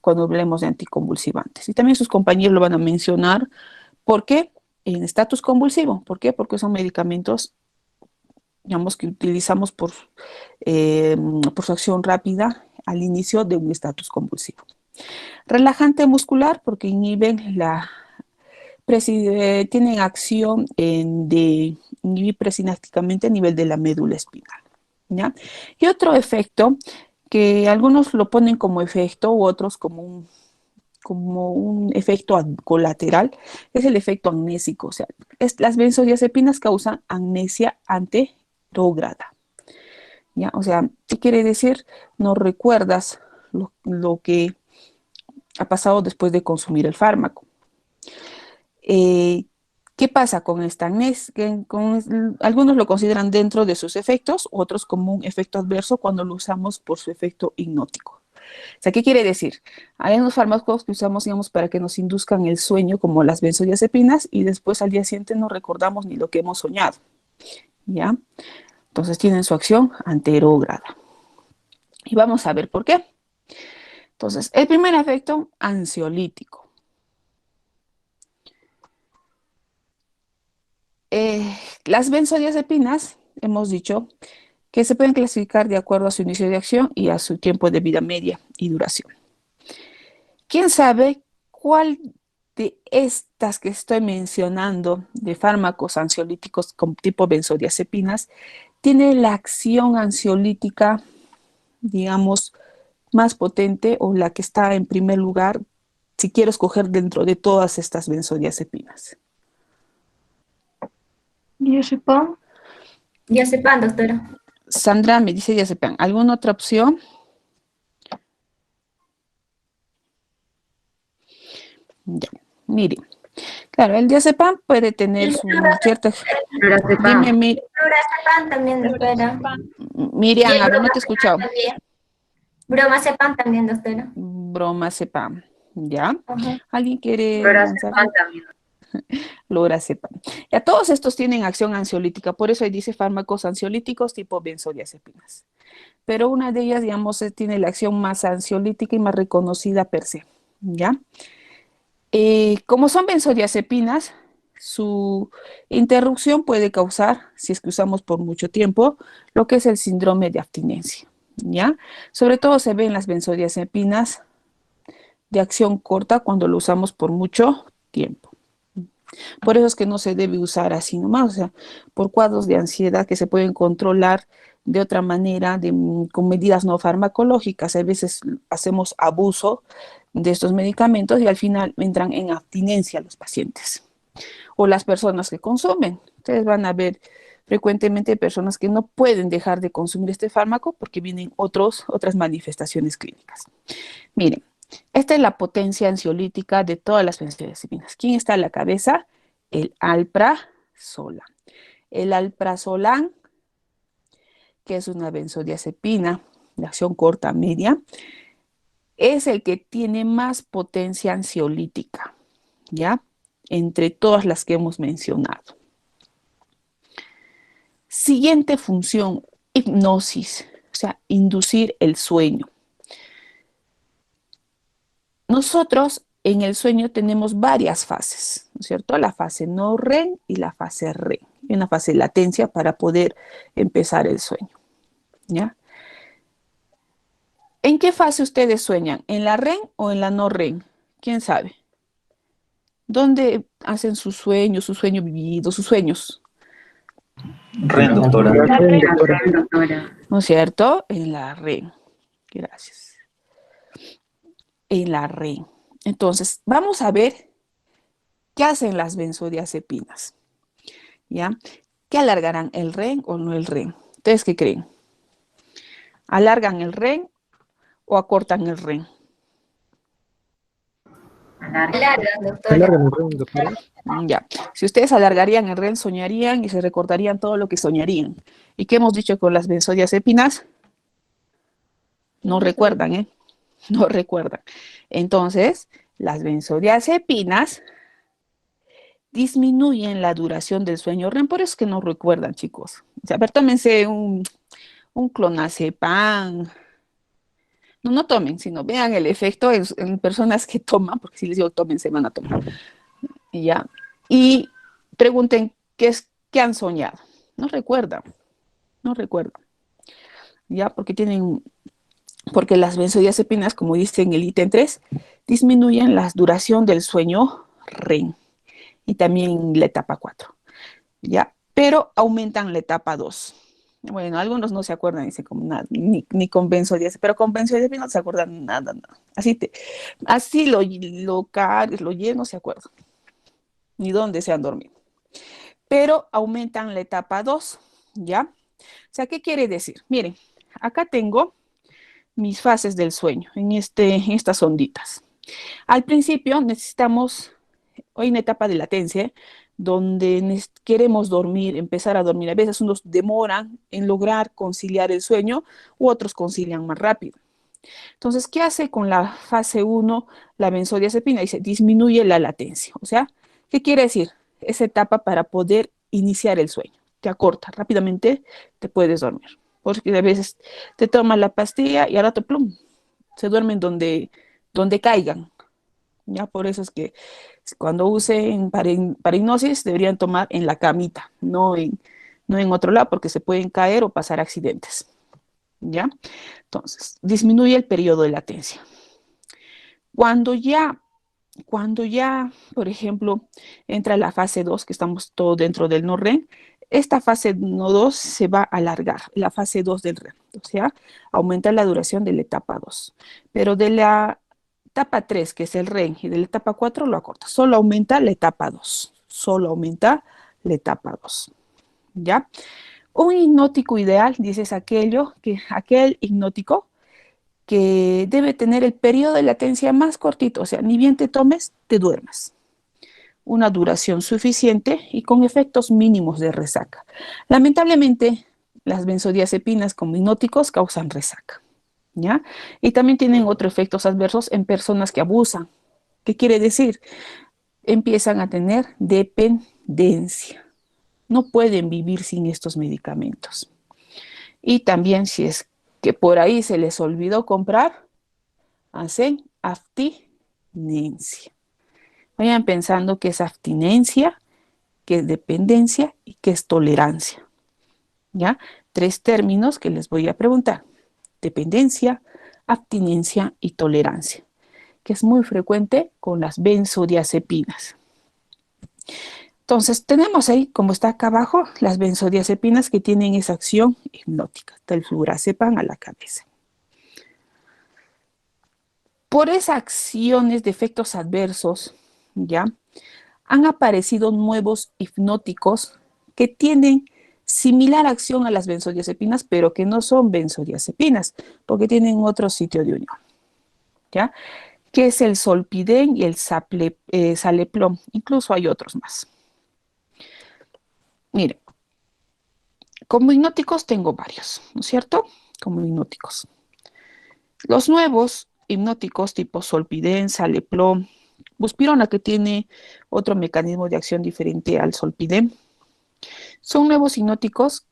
S1: cuando hablemos de anticonvulsivantes. Y también sus compañeros lo van a mencionar. ¿Por qué? En estatus convulsivo. ¿Por qué? Porque son medicamentos, digamos, que utilizamos por su acción rápida al inicio de un estatus convulsivo. Relajante muscular porque inhiben tienen acción de inhibir presinápticamente a nivel de la médula espinal, ¿ya? Y otro efecto que algunos lo ponen como efecto u otros como un efecto colateral es el efecto amnésico. O sea, las benzodiazepinas causan amnesia anterógrada, ¿ya? O sea, ¿qué quiere decir? No recuerdas lo que ha pasado después de consumir el fármaco. ¿Qué pasa con esta amnesia? Algunos lo consideran dentro de sus efectos, otros como un efecto adverso cuando lo usamos por su efecto hipnótico. O sea, ¿qué quiere decir? Hay unos fármacos que usamos, digamos, para que nos induzcan el sueño, como las benzodiazepinas, y después al día siguiente no recordamos ni lo que hemos soñado, ¿ya? Entonces tienen su acción anterógrada. Y vamos a ver por qué. Entonces, el primer efecto, ansiolítico. Las benzodiazepinas, hemos dicho, que se pueden clasificar de acuerdo a su inicio de acción y a su tiempo de vida media y duración. ¿Quién sabe cuál de estas que estoy mencionando, de fármacos ansiolíticos como tipo benzodiazepinas, tiene la acción ansiolítica, digamos, más potente o la que está en primer lugar, si quiero escoger dentro de todas estas benzodiazepinas?
S6: Diazepam.
S9: Diazepam, doctora.
S1: Sandra me dice diazepam. ¿Alguna otra opción? Ya, mire. Claro, el diazepam puede tener su cierta... Dime,
S9: Lorazepam también, doctora.
S1: Miriam, a ver, no te he escuchado.
S9: Bromazepam también, doctora.
S1: Bromazepam, ¿ya?
S9: Ajá.
S1: ¿Alguien quiere
S12: Lorazepam
S1: lanzar?
S12: también.
S1: Lorazepam. Ya todos estos tienen acción ansiolítica, por eso ahí dice fármacos ansiolíticos tipo benzodiazepinas. Pero una de ellas, digamos, tiene la acción más ansiolítica y más reconocida per se, ¿ya? Como son benzodiazepinas, su interrupción puede causar, si es que usamos por mucho tiempo, lo que es el síndrome de abstinencia, ¿ya? Sobre todo se ve en las benzodiazepinas de acción corta cuando lo usamos por mucho tiempo. Por eso es que no se debe usar así nomás, o sea, por cuadros de ansiedad que se pueden controlar de otra manera, con medidas no farmacológicas. A veces hacemos abuso de estos medicamentos y al final entran en abstinencia los pacientes o las personas que consumen. Ustedes van a ver frecuentemente personas que no pueden dejar de consumir este fármaco porque vienen otras manifestaciones clínicas. Miren, esta es la potencia ansiolítica de todas las benzodiazepinas. ¿Quién está a la cabeza? El alprazolam. El alprazolam, que es una benzodiazepina de acción corta media, es el que tiene más potencia ansiolítica, ¿ya? Entre todas las que hemos mencionado. Siguiente función, hipnosis, o sea, inducir el sueño. Nosotros en el sueño tenemos varias fases, ¿no es cierto? La fase no REM y la fase REM. Y una fase de latencia para poder empezar el sueño, ¿ya? ¿En qué fase ustedes sueñan? ¿En la REM o en la no REM? ¿Quién sabe? ¿Dónde hacen sus sueños vividos, sus sueños?
S12: REM, doctora.
S1: ¿No es cierto? En la REM. Gracias. En la REM. Entonces, vamos a ver qué hacen las benzodiazepinas. ¿Ya? ¿Qué alargarán, el REM o no el REM? ¿Ustedes qué creen? ¿Alargan el REM o acortan el REM?
S9: Alargan, doctora.
S1: Ya. Si ustedes alargarían el REM, soñarían y se recordarían todo lo que soñarían. ¿Y qué hemos dicho con las benzodiazepinas? No recuerdan, ¿eh? No recuerdan. Entonces, las benzodiazepinas disminuyen la duración del sueño REM, por eso es que no recuerdan, chicos. O sea, a ver, tómense un clonazepam. No tomen, sino vean el efecto en personas que toman, porque si les digo tomen, se van a tomar. ¿Ya? Y pregunten qué han soñado. No recuerdan. ¿Ya? Porque las benzodiazepinas, como dice en el ítem 3, disminuyen la duración del sueño REM y también la etapa 4, ¿ya? Pero aumentan la etapa 2. Bueno, algunos no se acuerdan, dicen como nada, ni con benzodiazepinas, pero con benzodiazepinas no se acuerdan nada. Así lo cargues, lo lleno, no se acuerdan, ni dónde se han dormido. Pero aumentan la etapa 2, ¿ya? O sea, ¿qué quiere decir? Miren, acá tengo mis fases del sueño en estas onditas. Al principio necesitamos, hoy en etapa de latencia, donde queremos dormir, empezar a dormir. A veces unos demoran en lograr conciliar el sueño u otros concilian más rápido. Entonces, ¿qué hace con la fase 1 la benzodiazepina? Dice, disminuye la latencia. O sea, ¿qué quiere decir? Esa etapa para poder iniciar el sueño. Te acorta, rápidamente te puedes dormir. Porque a veces te tomas la pastilla y al rato, plum, se duermen donde caigan. Ya, por eso es que cuando usen para hipnosis deberían tomar en la camita, no en otro lado, porque se pueden caer o pasar accidentes. ¿Ya? Entonces, disminuye el periodo de latencia. Cuando ya, por ejemplo, entra la fase 2, que estamos todos dentro del no REM, esta fase 2 se va a alargar, la fase 2 del REM, o sea, aumenta la duración de la etapa 2. Pero de la etapa 3, que es el REM, y de la etapa 4 lo acorta. Solo aumenta la etapa 2. ¿Ya? Un hipnótico ideal, dices aquel hipnótico que debe tener el periodo de latencia más cortito, o sea, ni bien te tomes, te duermas. Una duración suficiente y con efectos mínimos de resaca. Lamentablemente, las benzodiazepinas como hipnóticos causan resaca. ¿Ya? Y también tienen otros efectos adversos en personas que abusan. ¿Qué quiere decir? Empiezan a tener dependencia. No pueden vivir sin estos medicamentos. Y también si es que por ahí se les olvidó comprar, hacen abstinencia. Vayan pensando qué es abstinencia, qué es dependencia y qué es tolerancia. ¿Ya? 3 términos que les voy a preguntar. Dependencia, abstinencia y tolerancia, que es muy frecuente con las benzodiazepinas. Entonces, tenemos ahí, como está acá abajo, las benzodiazepinas que tienen esa acción hipnótica, del flurazepam a la cabeza. Por esas acciones de efectos adversos, ¿ya? Han aparecido nuevos hipnóticos que tienen similar acción a las benzodiazepinas, pero que no son benzodiazepinas, porque tienen otro sitio de unión, ¿ya? Que es el Zolpidem y el Zaleplom. Incluso hay otros más. Mire, como hipnóticos tengo varios, ¿no es cierto? Como hipnóticos. Los nuevos hipnóticos tipo Zolpidem, Zaleplom, buspirona, que tiene otro mecanismo de acción diferente al Zolpidem, son nuevos hipnóticos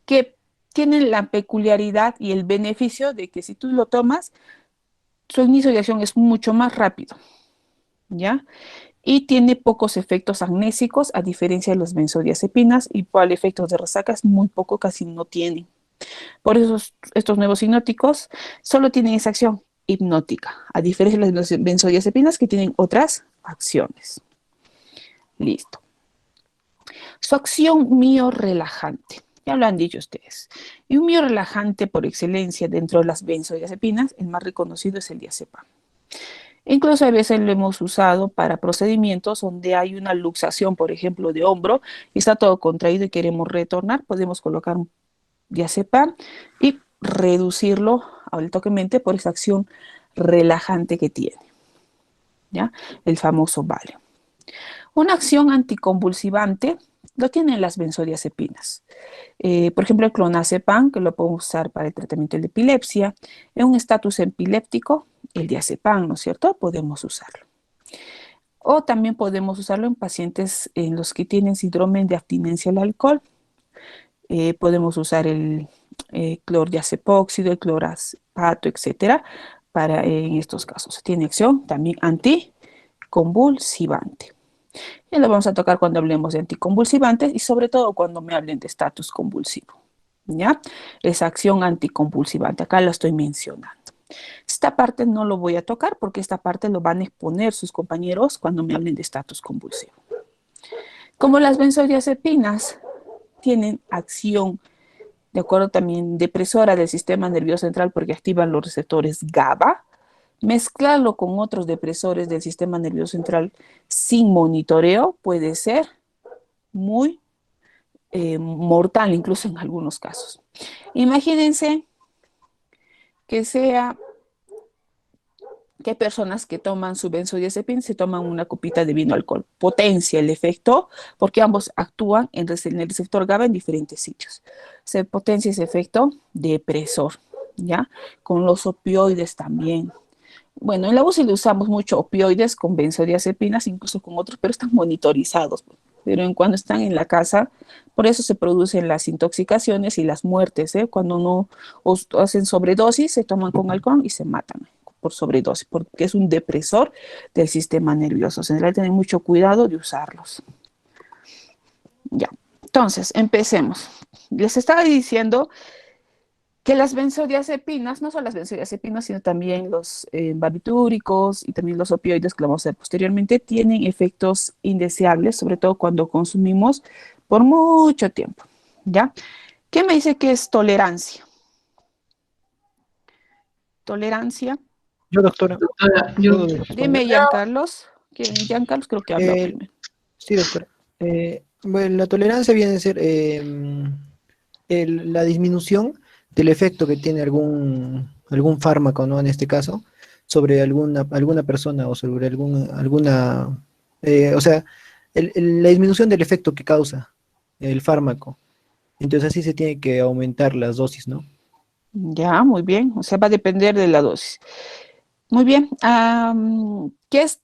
S1: que tienen la peculiaridad y el beneficio de que si tú lo tomas, su inicio de acción es mucho más rápido, ¿ya? Y tiene pocos efectos amnésicos, a diferencia de las benzodiazepinas, y para efectos de resaca es muy poco, casi no tienen. Por eso estos nuevos hipnóticos solo tienen esa acción hipnótica, a diferencia de las benzodiazepinas que tienen otras acciones. Listo. Su acción miorrelajante, ya lo han dicho ustedes. Y un miorrelajante por excelencia dentro de las benzodiazepinas, el más reconocido es el diazepam. Incluso a veces lo hemos usado para procedimientos donde hay una luxación, por ejemplo, de hombro, y está todo contraído y queremos retornar, podemos colocar un diazepam y reducirlo toquemente por esa acción relajante que tiene, ¿ya? El famoso Valium. Una acción anticonvulsivante lo tienen las benzodiazepinas. Por ejemplo, el clonazepam, que lo podemos usar para el tratamiento de la epilepsia. En un estatus epiléptico, el diazepam, ¿no es cierto? Podemos usarlo. O también podemos usarlo en pacientes en los que tienen síndrome de abstinencia al alcohol. Podemos usar el clordiazepóxido, el clorazpato, etcétera, para en estos casos. Tiene acción también anticonvulsivante. Y lo vamos a tocar cuando hablemos de anticonvulsivantes y sobre todo cuando me hablen de estatus convulsivo, ¿ya? Esa acción anticonvulsivante, acá la estoy mencionando. Esta parte no lo voy a tocar porque esta parte lo van a exponer sus compañeros cuando me hablen de estatus convulsivo. Como las benzodiazepinas tienen acción, de acuerdo también, depresora del sistema nervioso central porque activan los receptores GABA, mezclarlo con otros depresores del sistema nervioso central sin monitoreo puede ser muy mortal, incluso en algunos casos. Imagínense que hay personas que toman su benzodiazepina, se toman una copita de vino alcohol. Potencia el efecto porque ambos actúan en el receptor GABA en diferentes sitios. Se potencia ese efecto depresor, ¿ya? Con los opioides también. Bueno, en la UCI le usamos mucho opioides con benzodiazepinas, incluso con otros, pero están monitorizados. Pero en cuando están en la casa, por eso se producen las intoxicaciones y las muertes, ¿eh? Cuando no hacen sobredosis, se toman con alcohol y se matan por sobredosis, porque es un depresor del sistema nervioso. Se debe tener mucho cuidado de usarlos. Ya, entonces, empecemos. Les estaba diciendo que las benzodiazepinas, no son las benzodiazepinas, sino también los barbitúricos y también los opioides que lo vamos a ver posteriormente, tienen efectos indeseables, sobre todo cuando consumimos por mucho tiempo, ¿ya? ¿Qué me dice que es tolerancia? Tolerancia.
S7: Yo, doctora.
S1: Dime, Giancarlos. Giancarlos creo que habla primero.
S7: Sí, doctora. Bueno, la tolerancia viene a ser la disminución del efecto que tiene algún fármaco, ¿no? En este caso, sobre alguna persona o sobre alguna, o sea, la disminución del efecto que causa el fármaco. Entonces así se tiene que aumentar las dosis, ¿no?
S1: Ya, muy bien. O sea, va a depender de la dosis. Muy bien. ¿Qué es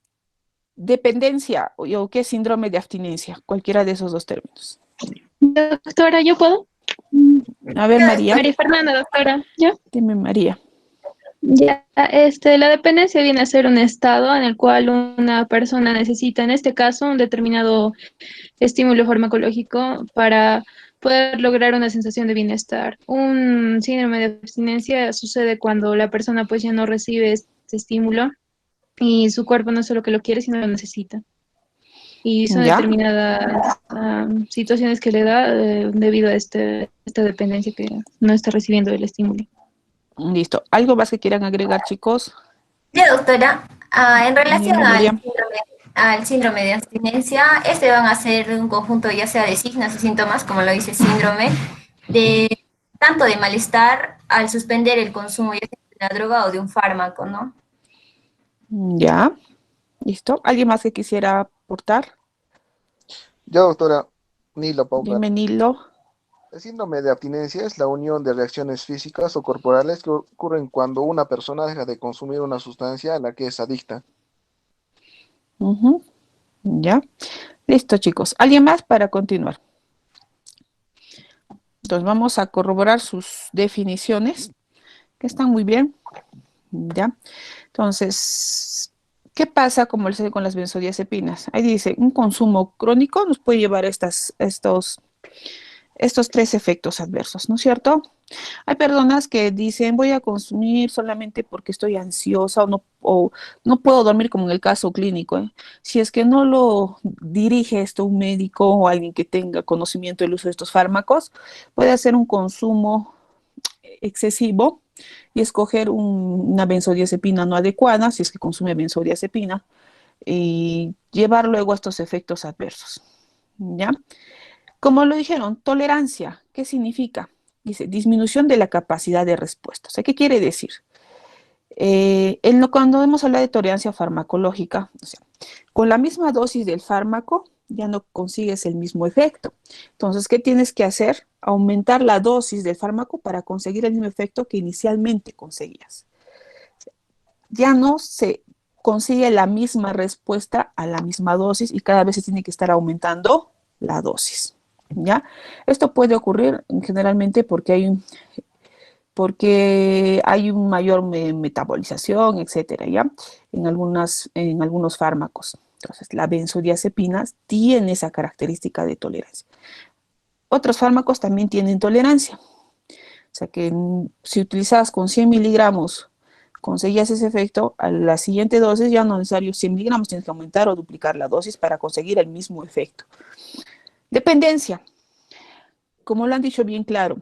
S1: dependencia o qué es síndrome de abstinencia? Cualquiera de esos dos términos.
S6: Doctora, ¿yo puedo?
S1: A ver, María.
S6: María Fernanda, doctora, ¿yo?
S1: Dime, María.
S6: Ya, la dependencia viene a ser un estado en el cual una persona necesita, en este caso, un determinado estímulo farmacológico para poder lograr una sensación de bienestar. Un síndrome de abstinencia sucede cuando la persona pues ya no recibe este estímulo y su cuerpo no solo que lo quiere, sino lo necesita.
S13: y son
S1: ¿Ya?
S13: determinadas situaciones que le da debido a esta dependencia que no está recibiendo el estímulo.
S1: Listo. ¿Algo más que quieran agregar, chicos?
S9: Ya, doctora, en relación
S1: Dime, Miriam.
S9: al síndrome de abstinencia, este van a ser un conjunto ya sea de signos y síntomas, como lo dice síndrome, de tanto de malestar al suspender el consumo ya sea de una droga o de un fármaco, ¿no?
S1: Ya. Listo. ¿Alguien más que quisiera aportar?
S4: Ya, doctora Nilo Paucar.
S1: Dime, Nilo.
S4: El síndrome de abstinencia es la unión de reacciones físicas o corporales que ocurren cuando una persona deja de consumir una sustancia a la que es adicta.
S1: Ujú. Ya. Listo, chicos. ¿Alguien más para continuar? Entonces vamos a corroborar sus definiciones, que están muy bien. ¿Ya? Entonces, ¿qué pasa como con las benzodiazepinas? Ahí dice, un consumo crónico nos puede llevar a estos tres efectos adversos, ¿no es cierto? Hay personas que dicen, voy a consumir solamente porque estoy ansiosa o no puedo dormir, como en el caso clínico, ¿eh? Si es que no lo dirige esto un médico o alguien que tenga conocimiento del uso de estos fármacos, puede hacer un consumo excesivo y escoger una benzodiazepina no adecuada, si es que consume benzodiazepina, y llevar luego a estos efectos adversos, ¿ya? Como lo dijeron, tolerancia, ¿qué significa? Dice, disminución de la capacidad de respuesta. O sea, ¿qué quiere decir? Cuando hemos hablado de tolerancia farmacológica, o sea, con la misma dosis del fármaco ya no consigues el mismo efecto. Entonces, ¿qué tienes que hacer? Aumentar la dosis del fármaco para conseguir el mismo efecto que inicialmente conseguías. Ya no se consigue la misma respuesta a la misma dosis y cada vez se tiene que estar aumentando la dosis, ¿ya? Esto puede ocurrir generalmente porque hay un mayor metabolización, etcétera, ¿ya? En algunos fármacos. Entonces, la benzodiazepina tiene esa característica de tolerancia. Otros fármacos también tienen tolerancia. O sea que si utilizabas con 100 miligramos, conseguías ese efecto, a la siguiente dosis ya no es necesario 100 miligramos, tienes que aumentar o duplicar la dosis para conseguir el mismo efecto. Dependencia. Como lo han dicho bien claro,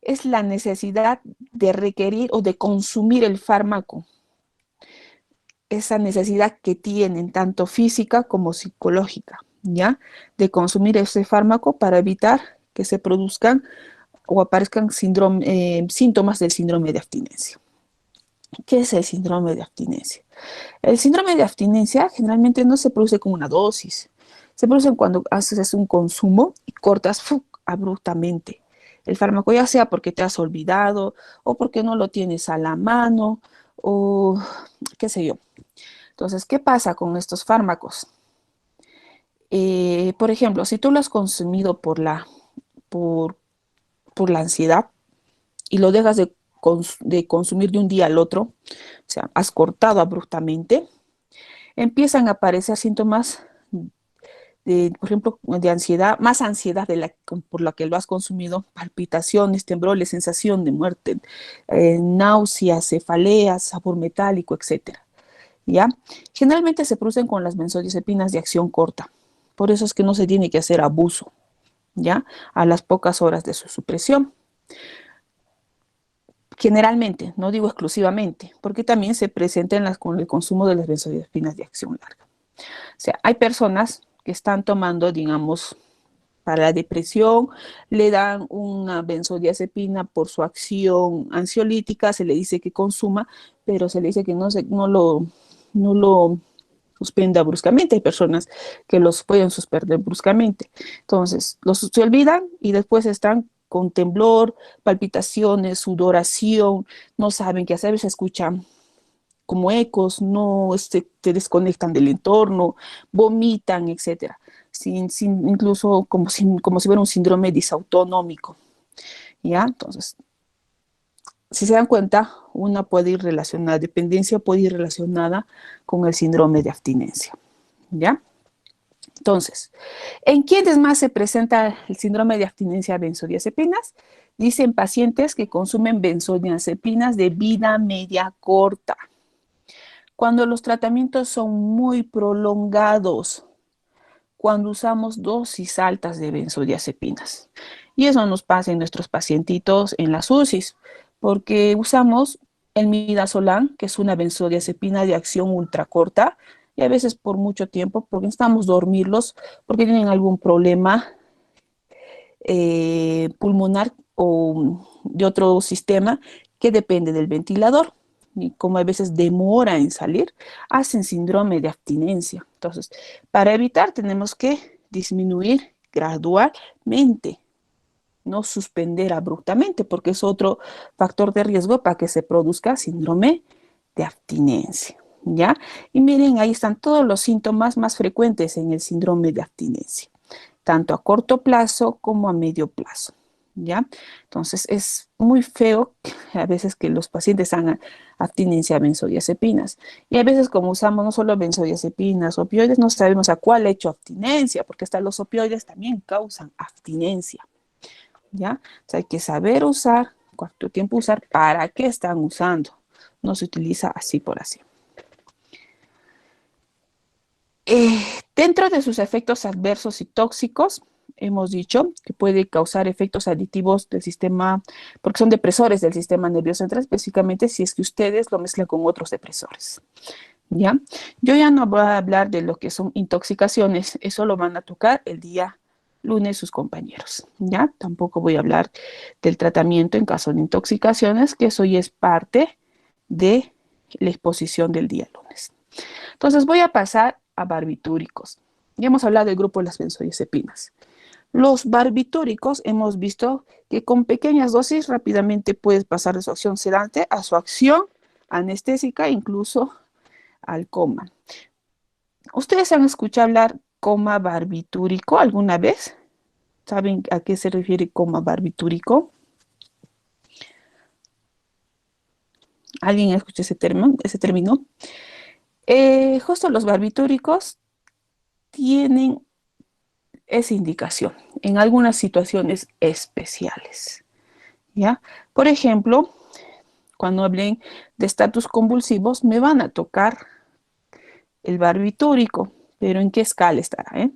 S1: es la necesidad de requerir o de consumir el fármaco. Esa necesidad que tienen, tanto física como psicológica, ¿ya? De consumir ese fármaco para evitar que se produzcan o aparezcan síntomas del síndrome de abstinencia. ¿Qué es el síndrome de abstinencia? El síndrome de abstinencia generalmente no se produce con una dosis, se produce cuando haces un consumo y cortas abruptamente el fármaco, ya sea porque te has olvidado o porque no lo tienes a la mano o qué sé yo. Entonces, ¿qué pasa con estos fármacos? Por ejemplo, si tú lo has consumido por la ansiedad y lo dejas de consumir de un día al otro, o sea, has cortado abruptamente, empiezan a aparecer síntomas por ejemplo, de ansiedad, más ansiedad por la que lo has consumido, palpitaciones, temblores, sensación de muerte, náuseas, cefaleas, sabor metálico, etcétera. ¿Ya? Generalmente se producen con las benzodiazepinas de acción corta. Por eso es que no se tiene que hacer abuso, ¿ya? A las pocas horas de su supresión. Generalmente, no digo exclusivamente, porque también se presenta con el consumo de las benzodiazepinas de acción larga. O sea, hay personas que están tomando, digamos, para la depresión, le dan una benzodiazepina por su acción ansiolítica, se le dice que consuma, pero se le dice que no lo suspenda bruscamente. Hay personas que los pueden suspender bruscamente. Entonces, se olvidan y después están con temblor, palpitaciones, sudoración, no saben qué hacer, se escuchan como ecos, no te desconectan del entorno, vomitan, etcétera, incluso como si fuera un síndrome disautonómico, ¿ya? Entonces, si se dan cuenta, una puede ir relacionada, dependencia puede ir relacionada con el síndrome de abstinencia, ¿ya? Entonces, ¿en quiénes más se presenta el síndrome de abstinencia a benzodiazepinas? Dicen pacientes que consumen benzodiazepinas de vida media corta. Cuando los tratamientos son muy prolongados, cuando usamos dosis altas de benzodiazepinas. Y eso nos pasa en nuestros pacientitos en las UCIs, porque usamos el midazolam, que es una benzodiazepina de acción ultracorta, y a veces por mucho tiempo, porque necesitamos dormirlos, porque tienen algún problema pulmonar o de otro sistema que depende del ventilador. Y como a veces demora en salir, hacen síndrome de abstinencia. Entonces, para evitar tenemos que disminuir gradualmente, no suspender abruptamente, porque es otro factor de riesgo para que se produzca síndrome de abstinencia, ¿ya? Y miren, ahí están todos los síntomas más frecuentes en el síndrome de abstinencia, tanto a corto plazo como a medio plazo, ¿ya? Entonces, es muy feo a veces que los pacientes hagan abstinencia a benzodiazepinas. Y a veces como usamos no solo benzodiazepinas, opioides, no sabemos a cuál ha hecho abstinencia, porque hasta los opioides también causan abstinencia, ¿ya? O sea, hay que saber usar, cuánto tiempo usar, para qué están usando. No se utiliza así por así. Dentro de sus efectos adversos y tóxicos, hemos dicho que puede causar efectos aditivos del sistema, porque son depresores del sistema nervioso central, específicamente si es que ustedes lo mezclan con otros depresores, ¿ya? Yo ya no voy a hablar de lo que son intoxicaciones, eso lo van a tocar el día lunes sus compañeros, ¿ya? Tampoco voy a hablar del tratamiento en caso de intoxicaciones, que eso ya es parte de la exposición del día lunes. Entonces voy a pasar a barbitúricos. Ya hemos hablado del grupo de las benzodiazepinas. Los barbitúricos hemos visto que con pequeñas dosis rápidamente puedes pasar de su acción sedante a su acción anestésica, incluso al coma. ¿Ustedes han escuchado hablar coma barbitúrico alguna vez? ¿Saben a qué se refiere coma barbitúrico? ¿Alguien escucha ese término? Justo los barbitúricos tienen esa indicación en algunas situaciones especiales, ¿ya? Por ejemplo, cuando hablen de estatus convulsivos, me van a tocar el barbitúrico, pero ¿en qué escala estará?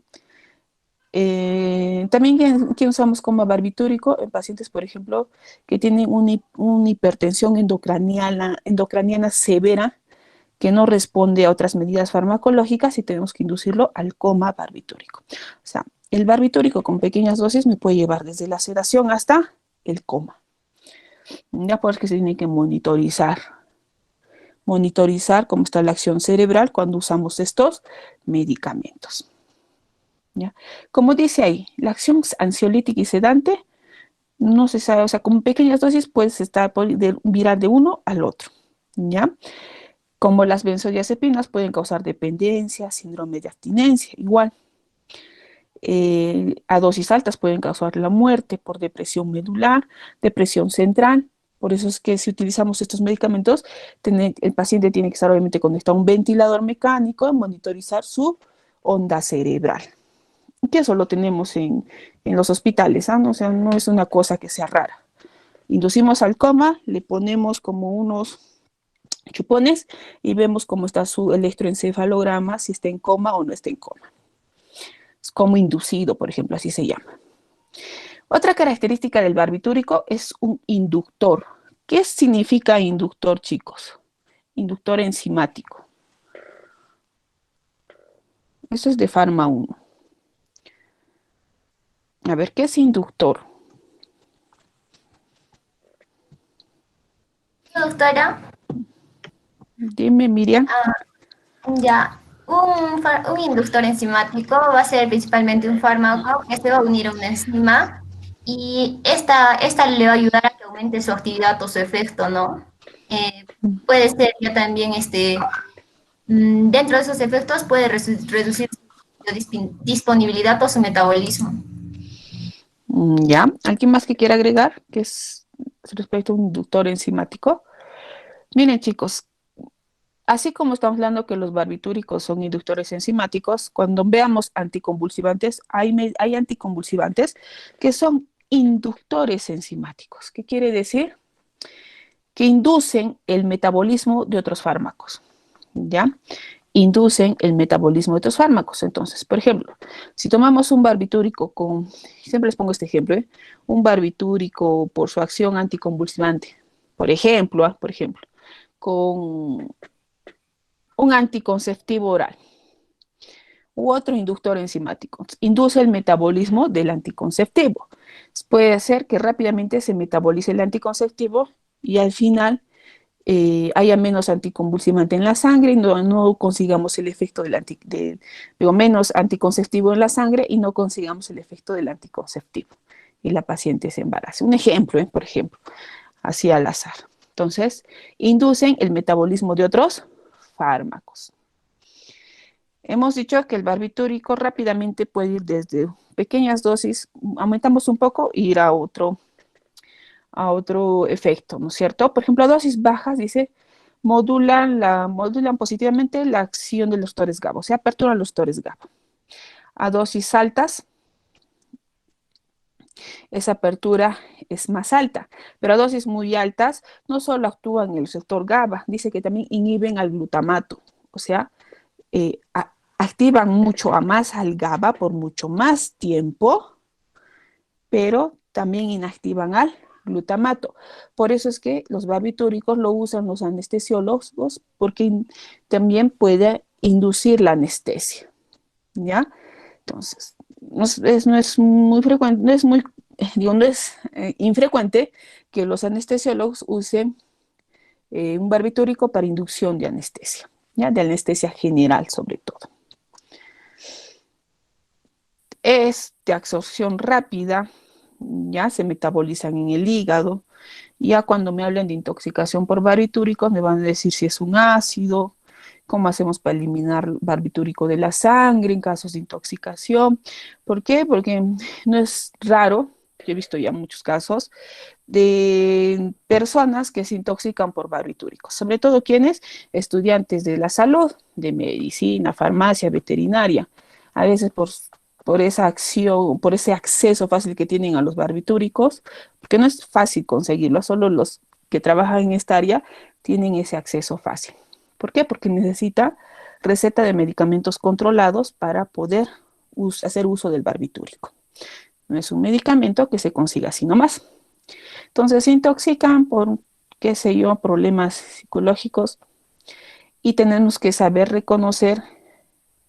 S1: También que usamos como barbitúrico en pacientes, por ejemplo, que tienen una hipertensión endocraniana severa, que no responde a otras medidas farmacológicas y tenemos que inducirlo al coma barbitúrico. O sea, el barbitúrico con pequeñas dosis me puede llevar desde la sedación hasta el coma. Ya por eso que se tiene que monitorizar cómo está la acción cerebral cuando usamos estos medicamentos. ¿Ya? Como dice ahí, la acción ansiolítica y sedante no se sabe, o sea, con pequeñas dosis puedes virar de uno al otro, ¿ya? Como las benzodiazepinas pueden causar dependencia, síndrome de abstinencia, igual. A dosis altas pueden causar la muerte por depresión medular, depresión central. Por eso es que si utilizamos estos medicamentos, el paciente tiene que estar obviamente conectado a un ventilador mecánico, monitorizar su onda cerebral. Que eso lo tenemos en los hospitales, ¿ah? O sea, no es una cosa que sea rara. Inducimos al coma, le ponemos como unos chupones y vemos cómo está su electroencefalograma, si está en coma o no está en coma. Es como inducido, por ejemplo, así se llama. Otra característica del barbitúrico es un inductor. ¿Qué significa inductor, chicos? Inductor enzimático. Eso es de Pharma 1. A ver, ¿qué es inductor?
S9: Doctora.
S1: Dime, Miriam.
S9: Ya, un inductor enzimático va a ser principalmente un fármaco que se va a unir a una enzima y esta le va a ayudar a que aumente su actividad o su efecto, ¿no? Puede ser ya también dentro de esos efectos puede reducir su disponibilidad o su metabolismo.
S1: Ya, ¿alguien más que quiera agregar? Que es respecto a un inductor enzimático. Miren, chicos, así como estamos hablando que los barbitúricos son inductores enzimáticos, cuando veamos anticonvulsivantes, hay anticonvulsivantes que son inductores enzimáticos. ¿Qué quiere decir? Que inducen el metabolismo de otros fármacos, ¿ya? inducen el metabolismo de otros fármacos. Entonces, por ejemplo, si tomamos un barbitúrico con, siempre les pongo este ejemplo, un barbitúrico por su acción anticonvulsivante, por ejemplo, con un anticonceptivo oral u otro inductor enzimático, induce el metabolismo del anticonceptivo. Puede hacer que rápidamente se metabolice el anticonceptivo y al final haya menos anticonvulsivante en la sangre y no consigamos el efecto menos anticonceptivo en la sangre y no consigamos el efecto del anticonceptivo y la paciente se embaraza. Un ejemplo, por ejemplo, así al azar. Entonces, inducen el metabolismo de otros fármacos. Hemos dicho que el barbitúrico rápidamente puede ir desde pequeñas dosis, aumentamos un poco e ir a otro efecto, ¿no es cierto? Por ejemplo, a dosis bajas, dice, modulan positivamente la acción de los TORES GABA, o sea, aperturan los TORES GABA. A dosis altas, esa apertura es más alta, pero a dosis muy altas no solo actúan en el receptor GABA, dice que también inhiben al glutamato, o sea, activan mucho más al GABA por mucho más tiempo, pero también inactivan al glutamato. Por eso es que los barbitúricos lo usan los anestesiólogos porque también puede inducir la anestesia, ¿ya? Entonces, no es muy frecuente, no es infrecuente que los anestesiólogos usen un barbitúrico para inducción de anestesia, ¿ya? De anestesia general sobre todo. Es de absorción rápida, ya se metabolizan en el hígado. Ya cuando me hablan de intoxicación por barbitúricos me van a decir si es un ácido, cómo hacemos para eliminar barbitúrico de la sangre en casos de intoxicación. ¿Por qué? Porque no es raro, yo he visto ya muchos casos de personas que se intoxican por barbitúricos, sobre todo quienes, estudiantes de la salud, de medicina, farmacia, veterinaria, a veces por esa acción, por ese acceso fácil que tienen a los barbitúricos, porque no es fácil conseguirlo, solo los que trabajan en esta área tienen ese acceso fácil. ¿Por qué? Porque necesita receta de medicamentos controlados para poder hacer uso del barbitúrico. No es un medicamento que se consiga así nomás. Entonces se intoxican por, qué sé yo, problemas psicológicos y tenemos que saber reconocer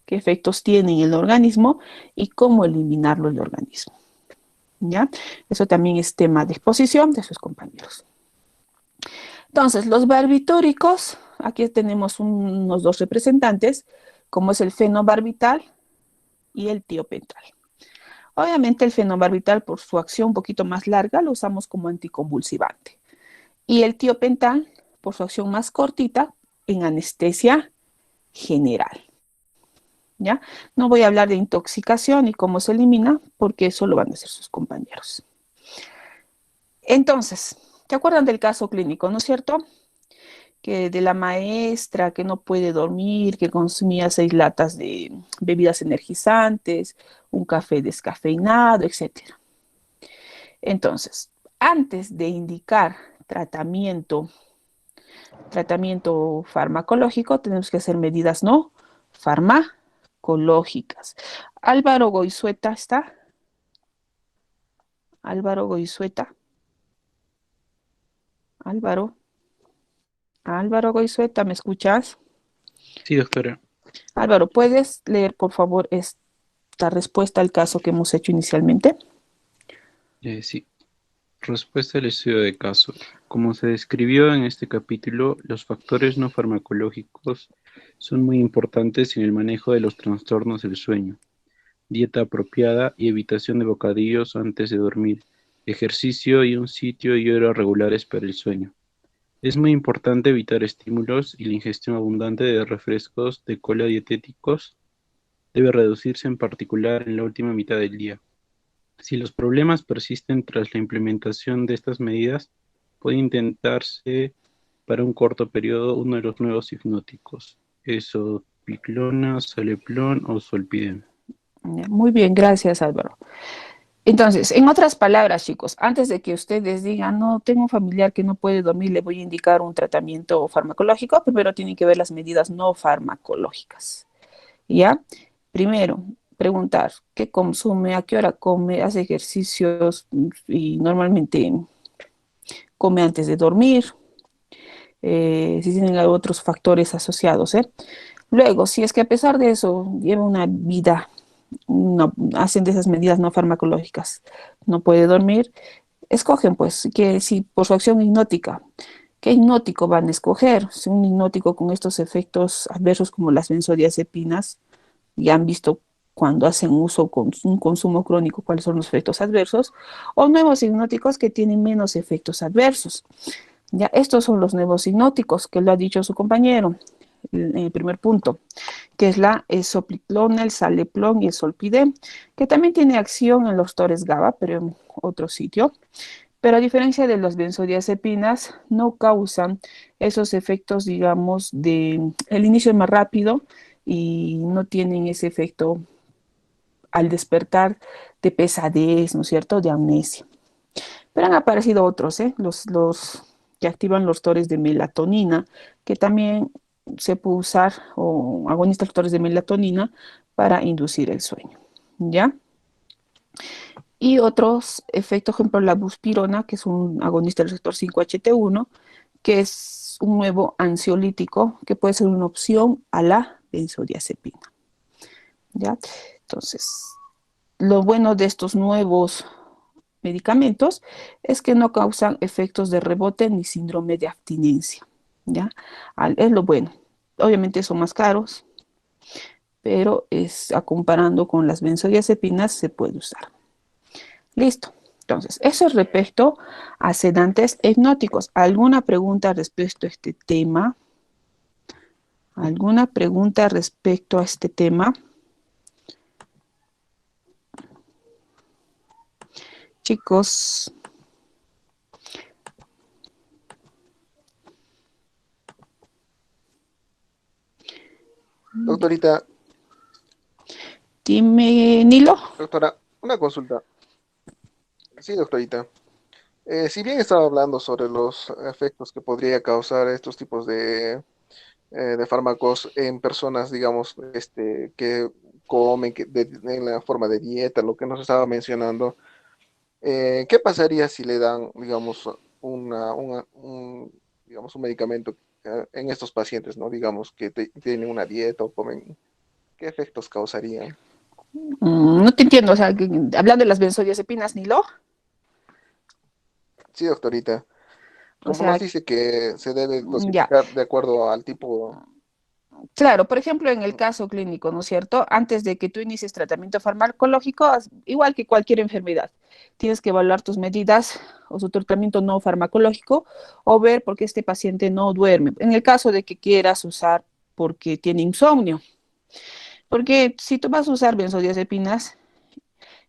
S1: qué efectos tiene en el organismo y cómo eliminarlo del organismo. ¿Ya? Eso también es tema de exposición de sus compañeros. Entonces, los barbitúricos, aquí tenemos unos dos representantes, como es el fenobarbital y el tiopental. Obviamente el fenobarbital, por su acción un poquito más larga, lo usamos como anticonvulsivante. Y el tiopental, por su acción más cortita, en anestesia general. ¿Ya? No voy a hablar de intoxicación y cómo se elimina, porque eso lo van a hacer sus compañeros. Entonces, ¿te acuerdan del caso clínico, no es cierto? Que de la maestra que no puede dormir, que consumía 6 latas de bebidas energizantes, un café descafeinado, etc. Entonces, antes de indicar tratamiento farmacológico, tenemos que hacer medidas no farmacológicas. Álvaro Goizueta está. Álvaro Goizueta. Álvaro Goizueta, ¿me escuchas?
S8: Sí, doctora.
S1: Álvaro, ¿puedes leer, por favor, esta respuesta al caso que hemos hecho inicialmente?
S8: Sí. Respuesta al estudio de caso. Como se describió en este capítulo, los factores no farmacológicos son muy importantes en el manejo de los trastornos del sueño. Dieta apropiada y evitación de bocadillos antes de dormir, ejercicio y un sitio y hora regulares para el sueño. Es muy importante evitar estímulos y la ingestión abundante de refrescos de cola dietéticos debe reducirse en particular en la última mitad del día. Si los problemas persisten tras la implementación de estas medidas, puede intentarse para un corto periodo uno de los nuevos hipnóticos, esopiclona, saleplón o zolpidem.
S1: Muy bien, gracias Álvaro. Entonces, en otras palabras, chicos, antes de que ustedes digan, no, tengo un familiar que no puede dormir, le voy a indicar un tratamiento farmacológico, primero tienen que ver las medidas no farmacológicas, ¿ya? Primero, preguntar qué consume, a qué hora come, hace ejercicios y normalmente come antes de dormir, si tienen otros factores asociados, ¿eh? Luego, si es que a pesar de eso lleva una vida, hacen de esas medidas no farmacológicas, no puede dormir, escogen pues que si por su acción hipnótica, ¿qué hipnótico van a escoger? Si un hipnótico con estos efectos adversos como las benzodiazepinas, ya han visto cuando hacen uso con un consumo crónico cuáles son los efectos adversos, o nuevos hipnóticos que tienen menos efectos adversos. Ya, estos son los nuevos hipnóticos que lo ha dicho su compañero en el primer punto, que es la esopliclona, el saleplón y el solpidem, que también tiene acción en los tores GABA, pero en otro sitio. Pero a diferencia de las benzodiazepinas, no causan esos efectos, digamos, el inicio es más rápido y no tienen ese efecto al despertar de pesadez, ¿no es cierto?, de amnesia. Pero han aparecido otros, los que activan los tores de melatonina, que también se puede usar, o agonistas receptores de melatonina, para inducir el sueño, ¿ya? Y otros efectos, por ejemplo, la buspirona, que es un agonista del receptor 5-HT1, que es un nuevo ansiolítico, que puede ser una opción a la benzodiazepina, ¿ya? Entonces, lo bueno de estos nuevos medicamentos es que no causan efectos de rebote ni síndrome de abstinencia, ¿ya? Es lo bueno. Obviamente son más caros, pero comparando con las benzodiazepinas se puede usar. Listo. Entonces, eso es respecto a sedantes hipnóticos. ¿Alguna pregunta respecto a este tema? ¿Alguna pregunta respecto a este tema? Chicos.
S4: Doctorita.
S1: Dime, Nilo.
S4: Doctora, una consulta. Sí, doctorita. Si bien estaba hablando sobre los efectos que podría causar estos tipos de fármacos en personas, digamos, que comen en la forma de dieta, lo que nos estaba mencionando, ¿qué pasaría si le dan, digamos, digamos, un medicamento en estos pacientes, ¿no? Digamos, que tienen una dieta o comen, ¿qué efectos causarían?
S1: No te entiendo, o sea, hablando de las benzodiazepinas, Nilo.
S4: Sí, doctorita.
S1: O
S4: Como
S1: sea,
S4: nos dice que se debe
S1: ya.
S4: dosificar de acuerdo al tipo.
S1: Claro, por ejemplo, en el caso clínico, ¿no es cierto? Antes de que tú inicies tratamiento farmacológico, igual que cualquier enfermedad, tienes que evaluar tus medidas o su tratamiento no farmacológico o ver por qué este paciente no duerme. En el caso de que quieras usar porque tiene insomnio, porque si tú vas a usar benzodiazepinas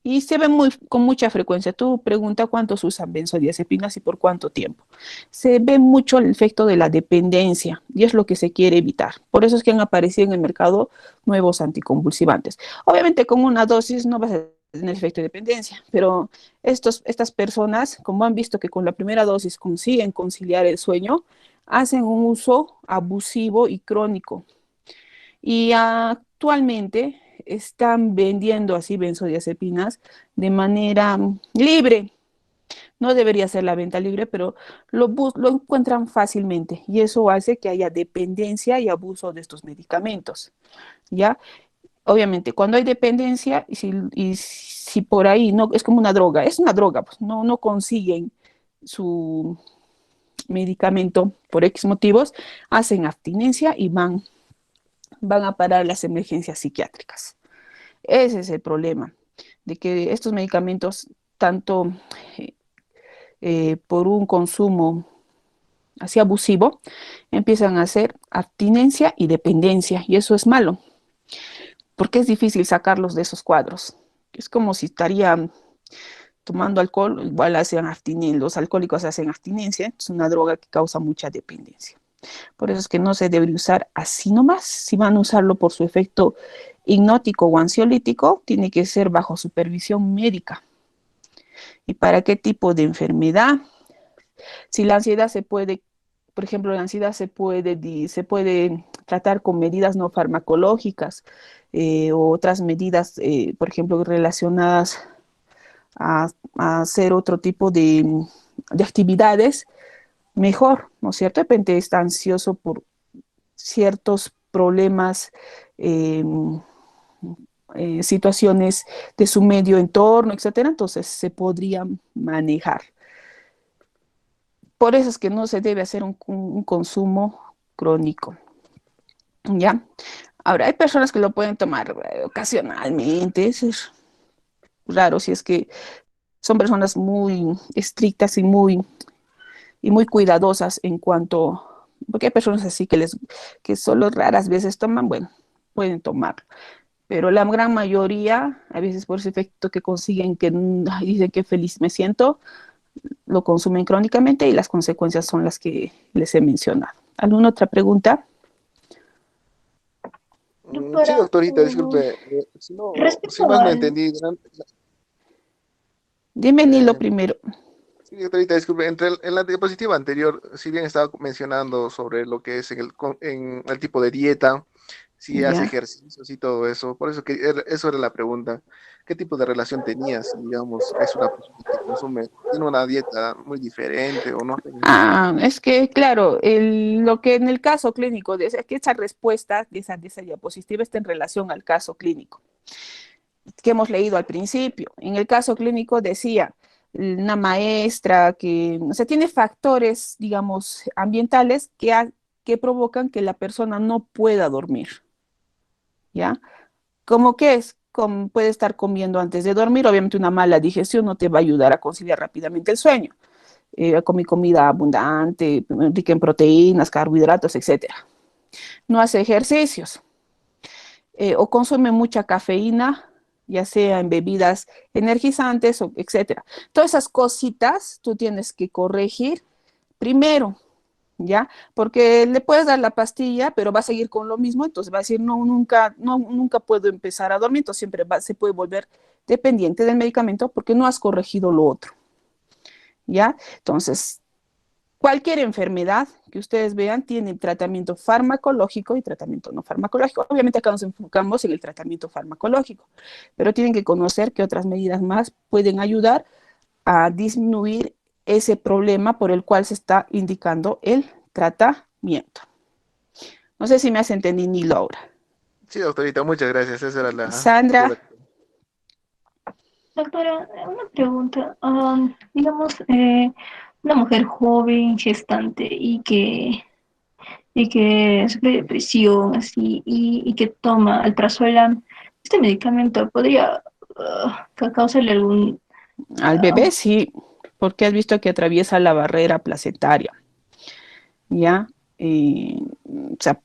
S1: y se ve con mucha frecuencia, tú pregunta cuántos usan benzodiazepinas y por cuánto tiempo. Se ve mucho el efecto de la dependencia y es lo que se quiere evitar. Por eso es que han aparecido en el mercado nuevos anticonvulsivantes. Obviamente con una dosis no vas a tener efecto de dependencia, pero estas personas, como han visto que con la primera dosis consiguen conciliar el sueño, hacen un uso abusivo y crónico. Y actualmente están vendiendo así benzodiazepinas de manera libre. No debería ser la venta libre, pero lo encuentran fácilmente y eso hace que haya dependencia y abuso de estos medicamentos, ¿ya? Obviamente, cuando hay dependencia y si por ahí no es como una droga, pues no consiguen su medicamento por X motivos, hacen abstinencia y van a parar las emergencias psiquiátricas. Ese es el problema, de que estos medicamentos, tanto por un consumo así abusivo, empiezan a hacer abstinencia y dependencia, y eso es malo, porque es difícil sacarlos de esos cuadros. Es como si estarían tomando alcohol, igual hacen abstinencia, los alcohólicos hacen abstinencia, es una droga que causa mucha dependencia. Por eso es que no se debe usar así nomás. Si van a usarlo por su efecto hipnótico o ansiolítico, tiene que ser bajo supervisión médica, y para qué tipo de enfermedad. Si la ansiedad se puede, por ejemplo, la ansiedad se puede tratar con medidas no farmacológicas o otras medidas, por ejemplo, relacionadas a hacer otro tipo de actividades, mejor, ¿no es cierto? De repente está ansioso por ciertos problemas, situaciones de su medio entorno, etcétera, entonces se podría manejar. Por eso es que no se debe hacer un consumo crónico, ¿ya? Ahora, hay personas que lo pueden tomar ocasionalmente, eso es raro si es que son personas muy estrictas y muy cuidadosas en cuanto, porque hay personas así que solo raras veces toman, bueno, pueden tomar, pero la gran mayoría, a veces por ese efecto que consiguen, que dicen que feliz me siento, lo consumen crónicamente y las consecuencias son las que les he mencionado. ¿Alguna otra pregunta?
S4: Sí, doctorita, disculpe, si mal no entendí.
S1: Dime, Nilo, primero.
S4: Sí, doctorita, disculpe, en la diapositiva anterior, si bien estaba mencionando sobre lo que es en el tipo de dieta, si hace ejercicios y todo eso, por eso eso era la pregunta. ¿Qué tipo de relación tenías? Digamos, es una persona que tiene una dieta muy diferente o no.
S1: Es que, claro, lo que en el caso clínico, es que esa respuesta de esa diapositiva está en relación al caso clínico que hemos leído al principio. En el caso clínico decía una maestra que, o sea, tiene factores, digamos, ambientales que provocan que la persona no pueda dormir, ¿ya? ¿Cómo que es? Puede estar comiendo antes de dormir, obviamente una mala digestión no te va a ayudar a conciliar rápidamente el sueño. Come comida abundante, rica en proteínas, carbohidratos, etcétera. No hace ejercicios o consume mucha cafeína, ya sea en bebidas energizantes, etcétera. Todas esas cositas tú tienes que corregir primero, ¿ya? Porque le puedes dar la pastilla, pero va a seguir con lo mismo, entonces va a decir, no, nunca puedo empezar a dormir, entonces siempre se puede volver dependiente del medicamento porque no has corregido lo otro, ¿ya? Entonces, cualquier enfermedad que ustedes vean tiene tratamiento farmacológico y tratamiento no farmacológico. Obviamente acá nos enfocamos en el tratamiento farmacológico, pero tienen que conocer que otras medidas más pueden ayudar a disminuir ese problema por el cual se está indicando el tratamiento. No sé si me has entendido, ni Laura.
S4: Sí, doctorita, muchas gracias. Esa era la...
S1: Sandra.
S13: Doctora, una pregunta. Digamos, una mujer joven, gestante y que sufre depresión así y que toma alprazolam, ¿este medicamento podría causarle algún...
S1: Al bebé sí, porque has visto que atraviesa la barrera placentaria, ¿ya? O sea,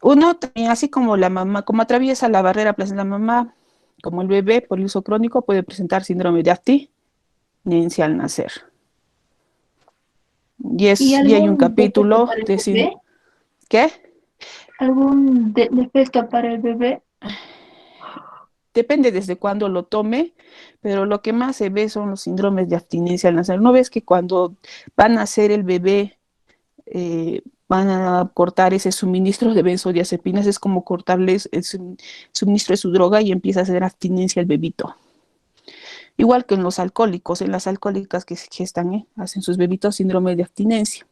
S1: uno también, así como la mamá, como atraviesa la barrera placentaria la mamá, como el bebé por el uso crónico puede presentar síndrome de abstinencia al nacer. Y hay un capítulo de... ¿Qué?
S13: ¿Algún defecto para el bebé?
S1: Depende desde cuándo lo tome, pero lo que más se ve son los síndromes de abstinencia al nacer. ¿No ves que cuando va a nacer el bebé van a cortar ese suministro de benzodiazepinas? Es como cortarles el suministro de su droga y empieza a hacer abstinencia el bebito. Igual que en los alcohólicos, en las alcohólicas que se gestan, hacen sus bebitos síndrome de abstinencia.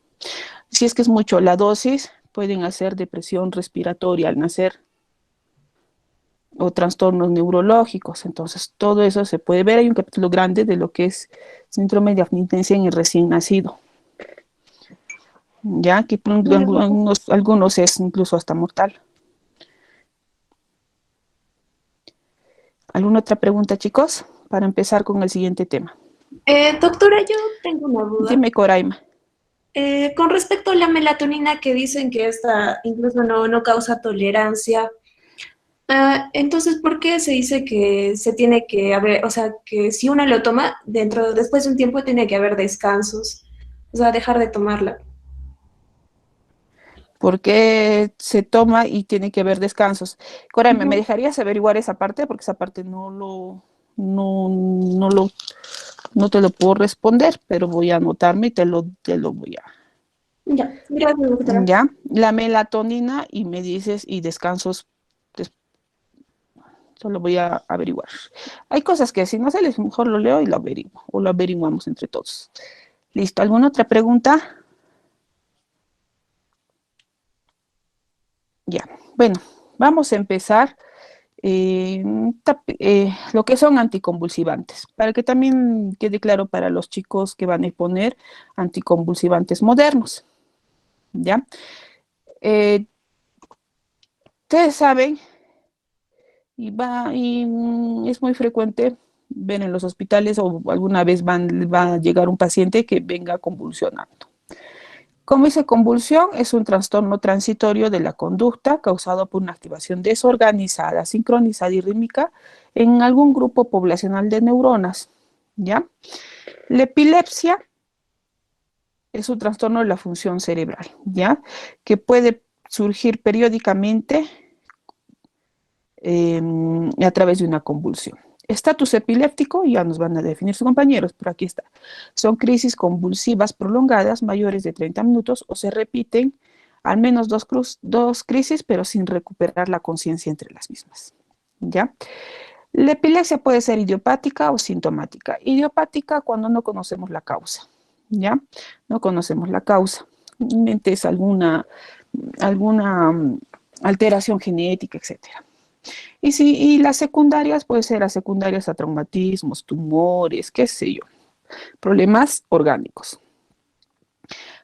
S1: Si es que es mucho la dosis, pueden hacer depresión respiratoria al nacer o trastornos neurológicos. Entonces, todo eso se puede ver. Hay un capítulo grande de lo que es síndrome de abstinencia en el recién nacido. Ya que algunos es incluso hasta mortal. ¿Alguna otra pregunta, chicos? Para empezar con el siguiente tema.
S14: Doctora, yo tengo una duda.
S1: Dime, Coraima.
S14: Con respecto a la melatonina que dicen que esta incluso no causa tolerancia, entonces, ¿por qué se dice que se tiene que haber, o sea, que si uno lo toma, después de un tiempo tiene que haber descansos, o sea, dejar de tomarla?
S1: ¿Por qué se toma y tiene que haber descansos? Coraima, ¿me dejarías averiguar esa parte? Porque esa parte no No te lo puedo responder, pero voy a anotarme y te lo voy a...
S14: Ya, gracias, doctora.
S1: Ya, la melatonina y me dices y descansos, solo voy a averiguar. Hay cosas que si no sales, mejor lo leo y lo averiguo, o lo averiguamos entre todos. Listo, ¿alguna otra pregunta? Ya, bueno, vamos a empezar lo que son anticonvulsivantes, para que también quede claro para los chicos que van a poner anticonvulsivantes modernos, ¿ya? Ustedes saben, es muy frecuente ver en los hospitales o alguna vez va a llegar un paciente que venga convulsionando. Como dice convulsión, es un trastorno transitorio de la conducta causado por una activación desorganizada, sincronizada y rítmica en algún grupo poblacional de neuronas, ¿ya? La epilepsia es un trastorno de la función cerebral, ¿ya? Que puede surgir periódicamente a través de una convulsión. Estatus epiléptico, ya nos van a definir sus compañeros, pero aquí está. Son crisis convulsivas prolongadas mayores de 30 minutos o se repiten al menos dos crisis, pero sin recuperar la conciencia entre las mismas, ¿ya? La epilepsia puede ser idiopática o sintomática. Idiopática cuando no conocemos la causa, ¿ya? No conocemos la causa. Es alguna alteración genética, etcétera. Y las secundarias pueden ser las secundarias a traumatismos, tumores, qué sé yo, problemas orgánicos.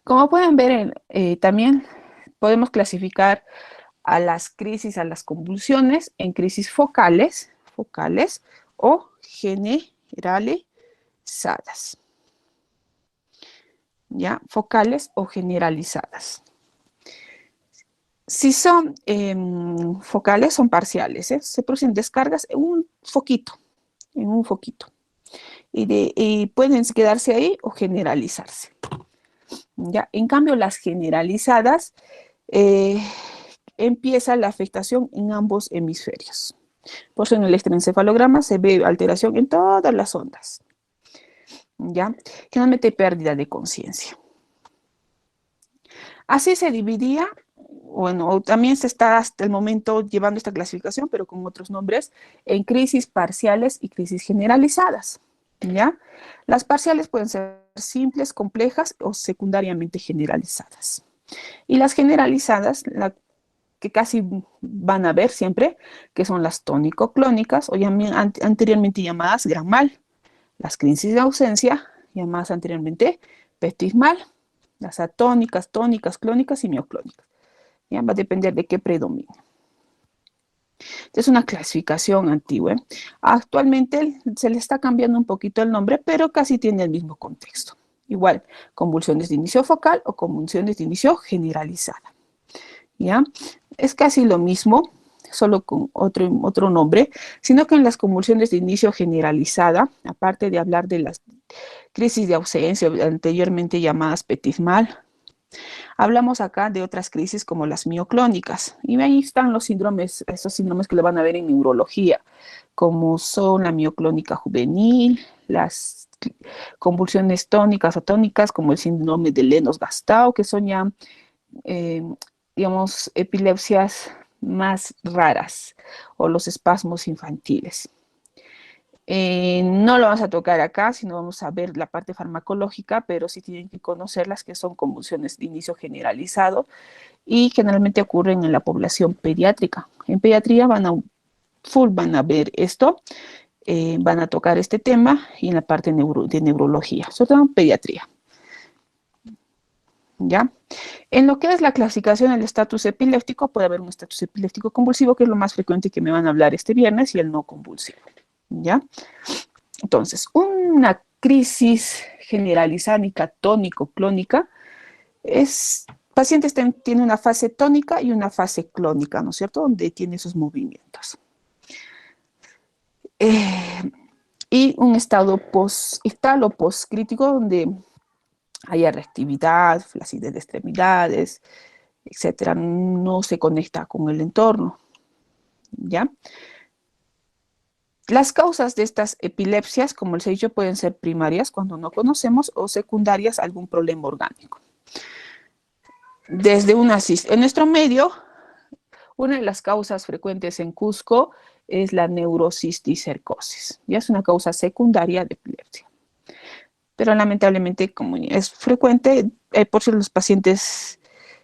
S1: Como pueden ver, también podemos clasificar a las crisis, a las convulsiones en crisis focales o generalizadas. ¿Ya? Focales o generalizadas. Si son focales, son parciales, ¿eh? Se producen descargas en un foquito, y pueden quedarse ahí o generalizarse. ¿Ya? En cambio, las generalizadas, empieza la afectación en ambos hemisferios. Por eso en el electroencefalograma se ve alteración en todas las ondas. ¿Ya? Generalmente pérdida de conciencia. Así se dividía. Bueno, también se está hasta el momento llevando esta clasificación, pero con otros nombres, en crisis parciales y crisis generalizadas, ¿ya? Las parciales pueden ser simples, complejas o secundariamente generalizadas. Y las generalizadas, que casi van a ver siempre, que son las tónico-clónicas, o anteriormente llamadas gran mal, las crisis de ausencia, llamadas anteriormente petit mal, las atónicas, tónicas, clónicas y mioclónicas. ¿Ya? Va a depender de qué predomina. Es una clasificación antigua. Actualmente se le está cambiando un poquito el nombre, pero casi tiene el mismo contexto. Igual, convulsiones de inicio focal o convulsiones de inicio generalizada. ¿Ya? Es casi lo mismo, solo con otro nombre, sino que en las convulsiones de inicio generalizada, aparte de hablar de las crisis de ausencia, anteriormente llamadas petit mal, hablamos acá de otras crisis como las mioclónicas. Y ahí están los síndromes, esos síndromes que lo van a ver en neurología, como son la mioclónica juvenil, las convulsiones tónicas o tónicas, como el síndrome de Lennox-Gastaut, que son ya, digamos, epilepsias más raras, o los espasmos infantiles. No lo vamos a tocar acá, sino vamos a ver la parte farmacológica, pero sí tienen que conocer las que son convulsiones de inicio generalizado y generalmente ocurren en la población pediátrica. En pediatría van a ver esto, van a tocar este tema y en la parte de neurología, sobre todo en pediatría. ¿Ya? En lo que es la clasificación del estatus epiléptico, puede haber un estatus epiléptico convulsivo, que es lo más frecuente que me van a hablar este viernes, y el no convulsivo. ¿Ya? Entonces, una crisis generalizada tónico-clónica pacientes tienen una fase tónica y una fase clónica, ¿no es cierto? Donde tiene esos movimientos. Y un estado posictal o postcrítico donde haya reactividad, flacidez de extremidades, etcétera. No se conecta con el entorno, ¿ya? Las causas de estas epilepsias, como les he dicho, pueden ser primarias cuando no conocemos o secundarias a algún problema orgánico. En nuestro medio, una de las causas frecuentes en Cusco es la neurocisticercosis. Ya es una causa secundaria de epilepsia. Pero lamentablemente, como es frecuente, por si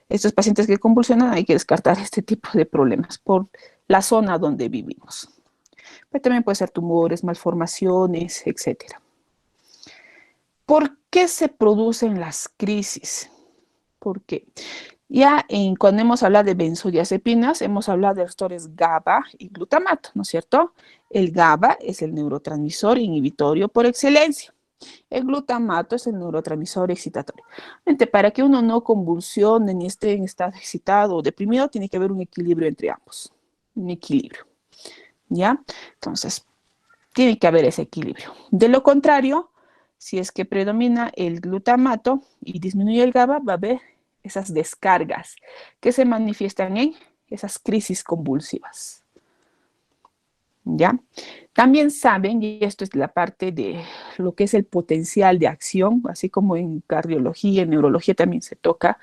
S1: estos pacientes que convulsionan, hay que descartar este tipo de problemas por la zona donde vivimos. Pero también puede ser tumores, malformaciones, etc. ¿Por qué se producen las crisis? Porque cuando hemos hablado de benzodiazepinas, hemos hablado de receptores GABA y glutamato, ¿no es cierto? El GABA es el neurotransmisor inhibitorio por excelencia. El glutamato es el neurotransmisor excitatorio. Para que uno no convulsione ni esté en estado excitado o deprimido, tiene que haber un equilibrio entre ambos. Un equilibrio. ¿Ya? Entonces, tiene que haber ese equilibrio. De lo contrario, si es que predomina el glutamato y disminuye el GABA, va a haber esas descargas que se manifiestan en esas crisis convulsivas. ¿Ya? También saben, y esto es la parte de lo que es el potencial de acción, así como en cardiología, en neurología también se toca,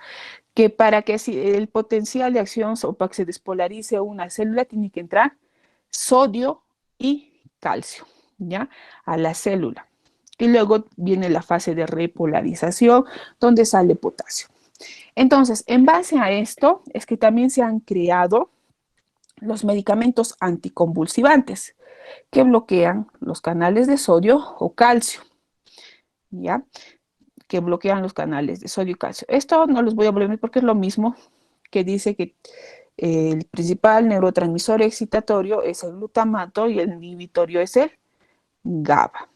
S1: que para que el potencial de acción o para que se despolarice una célula tiene que entrar sodio y calcio, ¿ya? A la célula. Y luego viene la fase de repolarización, donde sale potasio. Entonces, en base a esto, es que también se han creado los medicamentos anticonvulsivantes que bloquean los canales de sodio o calcio, ¿ya? Que bloquean los canales de sodio y calcio. Esto no los voy a volver porque es lo mismo que dice que el principal neurotransmisor excitatorio es el glutamato y el inhibitorio es el GABA,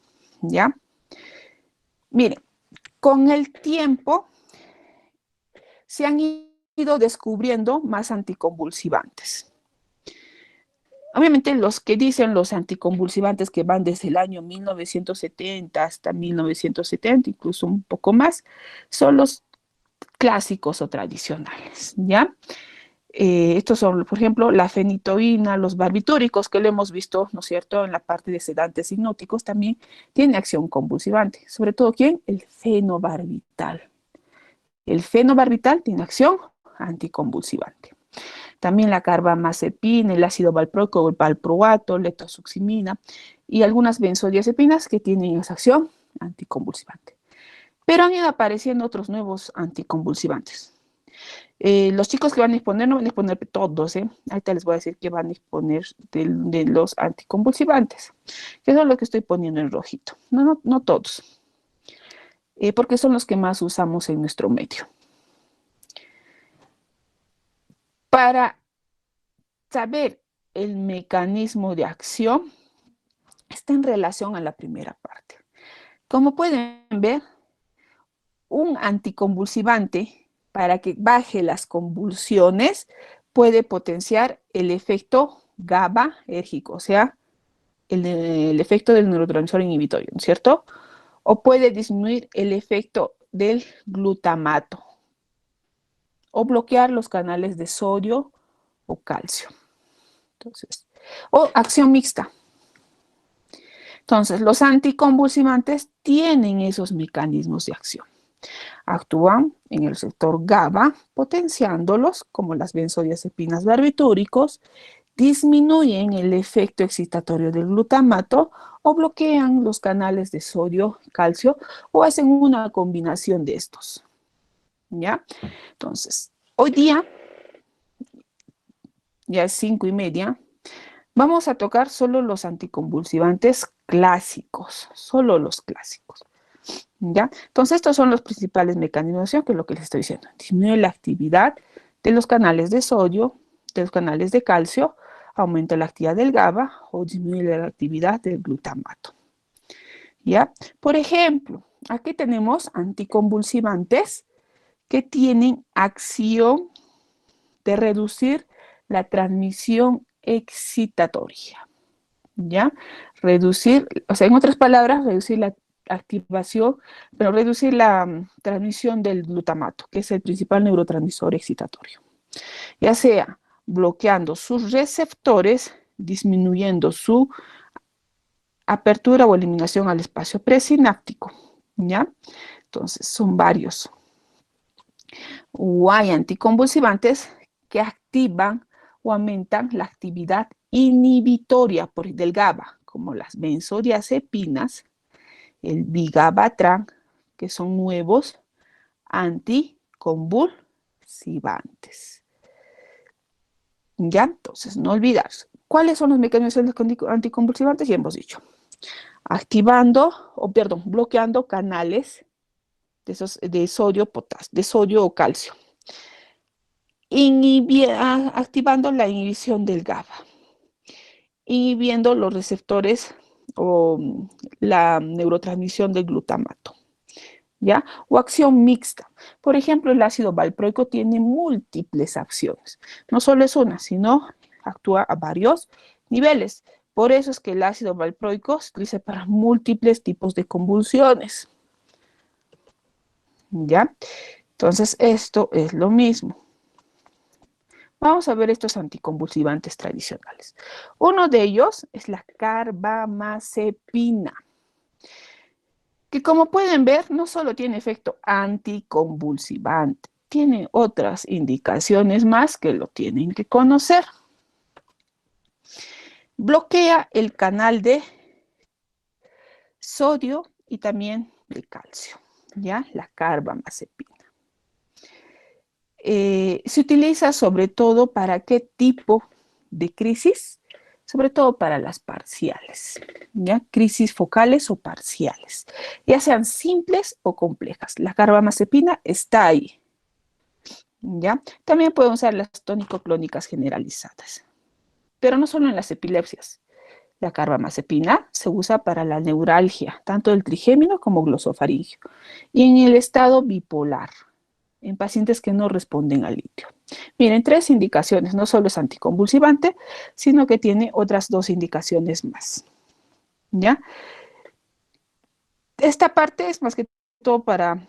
S1: ¿ya? Miren, con el tiempo se han ido descubriendo más anticonvulsivantes. Obviamente los que dicen los anticonvulsivantes que van desde el año 1970 hasta 1970, incluso un poco más, son los clásicos o tradicionales, ¿ya? Estos son, por ejemplo, la fenitoína, los barbitúricos, que lo hemos visto, ¿no es cierto?, en la parte de sedantes hipnóticos, también tiene acción convulsivante. Sobre todo, ¿quién? El fenobarbital. El fenobarbital tiene acción anticonvulsivante. También la carbamazepina, el ácido valproico o el valproato, letosuximina y algunas benzodiazepinas que tienen esa acción anticonvulsivante. Pero han ido apareciendo otros nuevos anticonvulsivantes. Los chicos que van a disponer no van a disponer de todos, ahorita les voy a decir que van a disponer de los anticonvulsivantes, que son los que estoy poniendo en rojito. No todos, porque son los que más usamos en nuestro medio. Para saber el mecanismo de acción, está en relación a la primera parte. Como pueden ver, un anticonvulsivante, para que baje las convulsiones, puede potenciar el efecto GABAérgico, o sea, el efecto del neurotransmisor inhibitorio, ¿no es cierto? O puede disminuir el efecto del glutamato, o bloquear los canales de sodio o calcio. Entonces, o acción mixta. Entonces, los anticonvulsivantes tienen esos mecanismos de acción. Actúan en el receptor GABA, potenciándolos, como las benzodiazepinas barbitúricos, disminuyen el efecto excitatorio del glutamato o bloquean los canales de sodio, calcio, o hacen una combinación de estos. ¿Ya? Entonces, hoy día, ya es 5:30, vamos a tocar solo los anticonvulsivantes clásicos, solo los clásicos. ¿Ya? Entonces, estos son los principales mecanismos de acción, que es lo que les estoy diciendo. Disminuye la actividad de los canales de sodio, de los canales de calcio, aumenta la actividad del GABA o disminuye la actividad del glutamato. ¿Ya? Por ejemplo, aquí tenemos anticonvulsivantes que tienen acción de reducir la transmisión excitatoria, ¿ya? Reducir, o sea, en otras palabras, reducir la activación, pero reducir la transmisión del glutamato, que es el principal neurotransmisor excitatorio, ya sea bloqueando sus receptores, disminuyendo su apertura o eliminación al espacio presináptico, ¿ya? Entonces, son varios. O hay anticonvulsivantes que activan o aumentan la actividad inhibitoria del GABA, como las benzodiazepinas, el vigabatran, que son nuevos anticonvulsivantes. Ya, entonces, no olvidarse. ¿Cuáles son los mecanismos anticonvulsivantes? Ya hemos dicho. Bloqueando canales de sodio, potasio, de sodio o calcio. Activando la inhibición del GABA. Inhibiendo los receptores o la neurotransmisión del glutamato. ¿Ya? O acción mixta. Por ejemplo, el ácido valproico tiene múltiples acciones. No solo es una, sino actúa a varios niveles. Por eso es que el ácido valproico se utiliza para múltiples tipos de convulsiones. ¿Ya? Entonces, esto es lo mismo. Vamos a ver estos anticonvulsivantes tradicionales. Uno de ellos es la carbamazepina, que como pueden ver, no solo tiene efecto anticonvulsivante, tiene otras indicaciones más que lo tienen que conocer. Bloquea el canal de sodio y también de calcio, ¿ya? La carbamazepina. Se utiliza sobre todo para qué tipo de crisis, sobre todo para las parciales, ¿ya? Crisis focales o parciales, ya sean simples o complejas. La carbamazepina está ahí, ¿ya? También pueden usar las tónico-clónicas generalizadas, pero no solo en las epilepsias. La carbamazepina se usa para la neuralgia, tanto del trigémino como glosofaringio, y en el estado bipolar, en pacientes que no responden al litio. Miren, 3 indicaciones, no solo es anticonvulsivante, sino que tiene otras 2 indicaciones más. ¿Ya? Esta parte es más que todo para,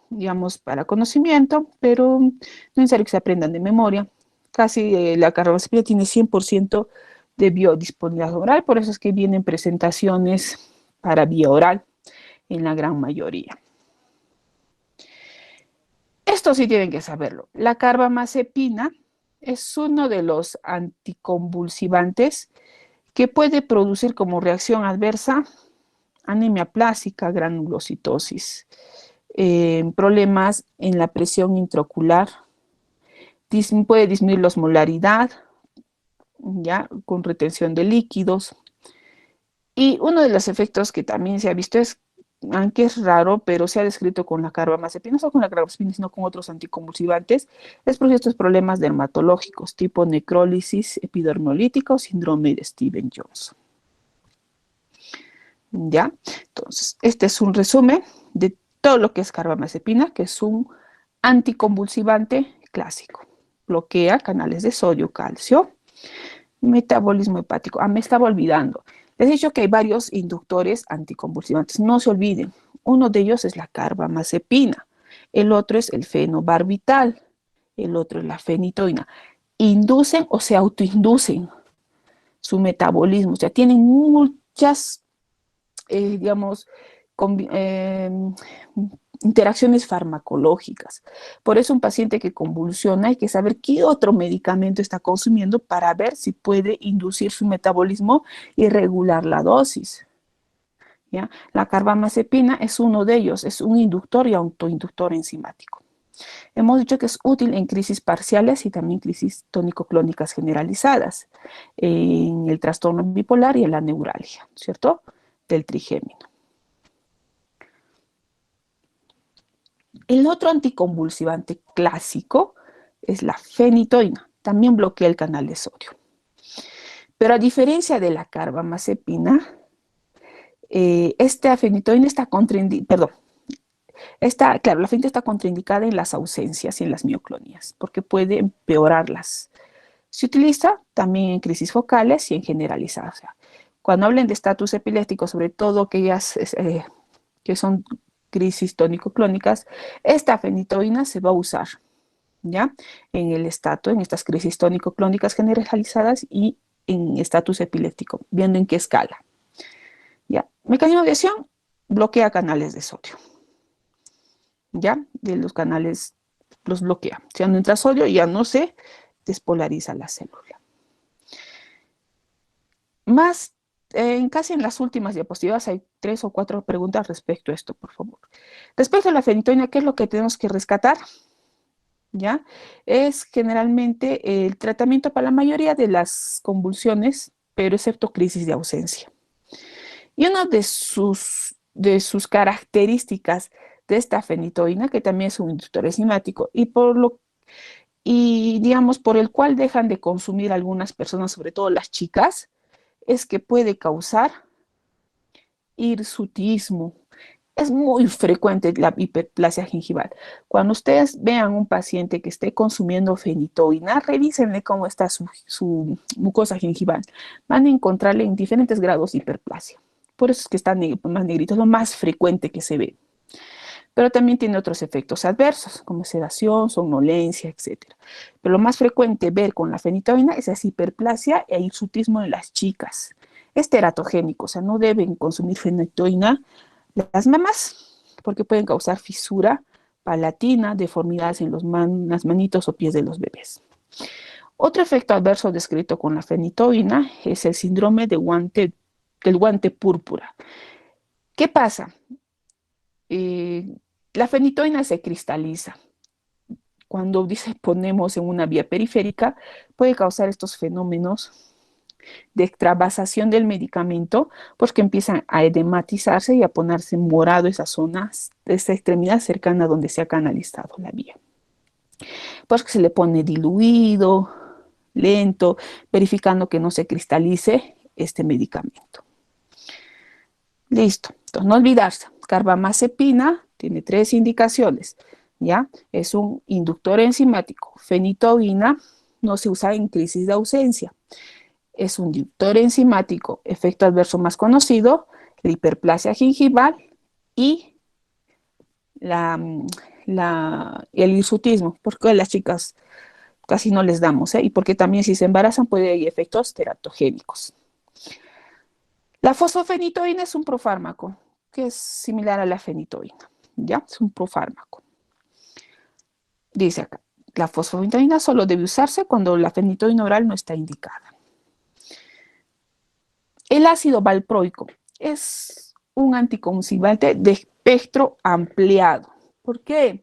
S1: digamos, para conocimiento, pero no es necesario que se aprendan de memoria. Casi la carbamazepina tiene 100% de biodisponibilidad oral, por eso es que vienen presentaciones para vía oral en la gran mayoría. Esto sí tienen que saberlo. La carbamazepina es uno de los anticonvulsivantes que puede producir como reacción adversa anemia plástica, granulocitosis, problemas en la presión intraocular, puede disminuir la osmolaridad, ya, con retención de líquidos. Y uno de los efectos que también se ha visto es, aunque es raro, pero se ha descrito con la carbamazepina, no solo con la carbamazepina, sino con otros anticonvulsivantes, es por estos problemas dermatológicos, tipo necrólisis epidermolítica o síndrome de Stevens-Johnson. ¿Ya? Entonces, este es un resumen de todo lo que es carbamazepina, que es un anticonvulsivante clásico. Bloquea canales de sodio, calcio, metabolismo hepático. Me estaba olvidando. Les he dicho que hay varios inductores anticonvulsivantes. No se olviden. Uno de ellos es la carbamazepina. El otro es el fenobarbital. El otro es la fenitoína. Inducen o se autoinducen su metabolismo. O sea, tienen muchas, digamos, interacciones farmacológicas. Por eso un paciente que convulsiona hay que saber qué otro medicamento está consumiendo para ver si puede inducir su metabolismo y regular la dosis. ¿Ya? La carbamazepina es uno de ellos, es un inductor y autoinductor enzimático. Hemos dicho que es útil en crisis parciales y también crisis tónico-clónicas generalizadas, en el trastorno bipolar y en la neuralgia, ¿cierto? Del trigémino. El otro anticonvulsivante clásico es la fenitoína, también bloquea el canal de sodio. Pero a diferencia de la carbamazepina, esta fenitoína está contraindicada, claro, la fenitoína está contraindicada en las ausencias y en las mioclonías, porque puede empeorarlas. Se utiliza también en crisis focales y en generalizadas. O sea, cuando hablen de estatus epiléptico, sobre todo aquellas que son crisis tónico-clónicas, esta fenitoína se va a usar, ¿ya? En el estatus, en estas crisis tónico-clónicas generalizadas y en estatus epiléptico, viendo en qué escala. Mecanismo de acción, bloquea canales de sodio. ¿Ya? De los canales los bloquea. Si ya no entra sodio, ya no se despolariza la célula. Más, casi en las últimas diapositivas hay 3 o 4 preguntas respecto a esto, por favor. Respecto a la fenitoína, ¿qué es lo que tenemos que rescatar? ¿Ya? Es generalmente el tratamiento para la mayoría de las convulsiones, pero excepto crisis de ausencia. Y una de sus características de esta fenitoína, que también es un inductor enzimático, y digamos por el cual dejan de consumir algunas personas, sobre todo las chicas, es que puede causar hirsutismo. Es muy frecuente la hiperplasia gingival. Cuando ustedes vean un paciente que esté consumiendo fenitoína, revísenle cómo está su mucosa gingival. Van a encontrarle en diferentes grados hiperplasia. Por eso es que está más negrito, es lo más frecuente que se ve. Pero también tiene otros efectos adversos, como sedación, somnolencia, etc. Pero lo más frecuente ver con la fenitoína es esa hiperplasia e hirsutismo en las chicas. Es teratogénico, o sea, no deben consumir fenitoína las mamás, porque pueden causar fisura palatina, deformidades en las manitos o pies de los bebés. Otro efecto adverso descrito con la fenitoína es el síndrome del guante púrpura. ¿Qué pasa? La fenitoína se cristaliza. Cuando ponemos en una vía periférica, puede causar estos fenómenos de extravasación del medicamento, porque empiezan a edematizarse y a ponerse morado esas zonas, esa extremidad cercana donde se ha canalizado la vía. Porque se le pone diluido, lento, verificando que no se cristalice este medicamento. Listo. Entonces, no olvidarse, carbamazepina tiene 3 indicaciones, ¿ya? Es un inductor enzimático. Fenitoína no se usa en crisis de ausencia. Es un inductor enzimático. Efecto adverso más conocido, la hiperplasia gingival y el hirsutismo, porque a las chicas casi no les damos, y porque también si se embarazan puede haber efectos teratogénicos. La fosfofenitoína es un profármaco, que es similar a la fenitoína, ¿ya? Es un profármaco. Dice acá, la fosfofenitoína solo debe usarse cuando la fenitoína oral no está indicada. El ácido valproico es un anticonvulsivante de espectro ampliado. ¿Por qué?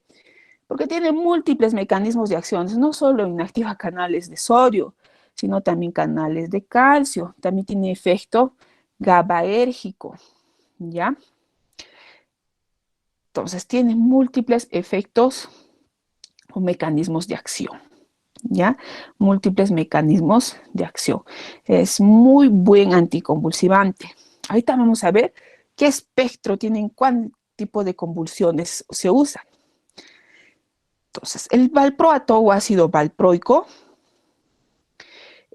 S1: Porque tiene múltiples mecanismos de acción, no solo inactiva canales de sodio, sino también canales de calcio. También tiene efecto GABAérgico, ¿ya? Entonces, tiene múltiples efectos o mecanismos de acción, ¿ya? Múltiples mecanismos de acción. Es muy buen anticonvulsivante. Ahorita vamos a ver qué espectro tienen, cuál tipo de convulsiones se usan. Entonces, el valproato o ácido valproico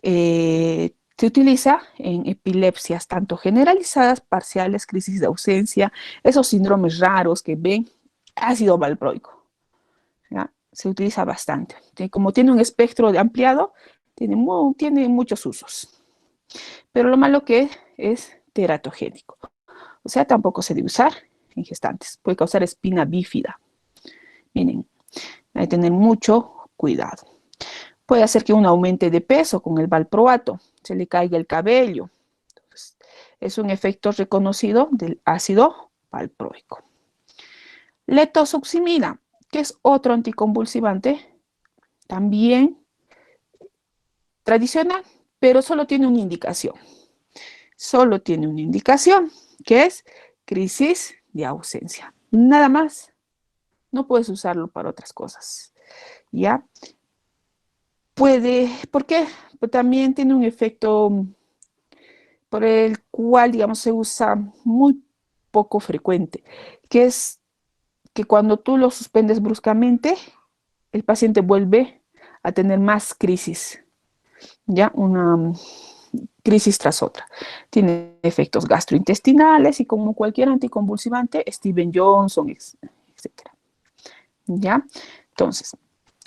S1: se utiliza en epilepsias tanto generalizadas, parciales, crisis de ausencia, esos síndromes raros que ven, ácido valproico, ¿ya? Se utiliza bastante. Como tiene un espectro ampliado, tiene muchos usos. Pero lo malo que es teratogénico. O sea, tampoco se debe usar en gestantes. Puede causar espina bífida. Miren, hay que tener mucho cuidado. Puede hacer que uno aumente de peso con el valproato, se le caiga el cabello. Entonces, es un efecto reconocido del ácido valproico. Letosuximina, que es otro anticonvulsivante, también tradicional, pero solo tiene una indicación. Solo tiene una indicación, que es crisis de ausencia. Nada más. No puedes usarlo para otras cosas. ¿Ya? ¿Por qué? Pues también tiene un efecto por el cual, digamos, se usa muy poco frecuente, que es que cuando tú lo suspendes bruscamente, el paciente vuelve a tener más crisis, ¿ya? Una crisis tras otra. Tiene efectos gastrointestinales y como cualquier anticonvulsivante, Steven Johnson, etc. ¿Ya? Entonces,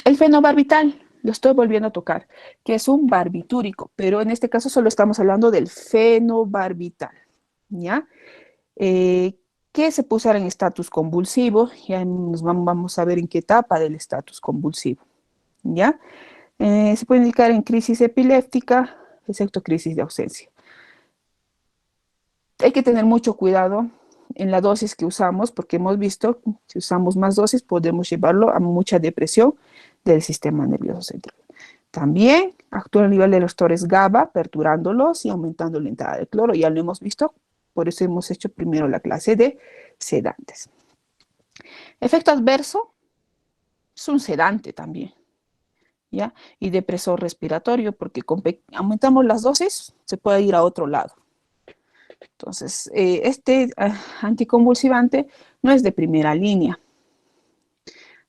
S1: el fenobarbital, lo estoy volviendo a tocar, que es un barbitúrico, pero en este caso solo estamos hablando del fenobarbital, ¿ya? que se puede usar en estatus convulsivo. Ya vamos a ver en qué etapa del estatus convulsivo. ¿Ya? Se puede indicar en crisis epiléptica, excepto crisis de ausencia. Hay que tener mucho cuidado en la dosis que usamos, porque hemos visto que si usamos más dosis podemos llevarlo a mucha depresión del sistema nervioso central. También actúa a nivel de los receptores GABA, perturbándolos y aumentando la entrada de cloro. Ya lo hemos visto, por eso hemos hecho primero la clase de sedantes. Efecto adverso, es un sedante también, ¿ya? Y depresor respiratorio, porque aumentamos las dosis, se puede ir a otro lado. Entonces, este anticonvulsivante no es de primera línea.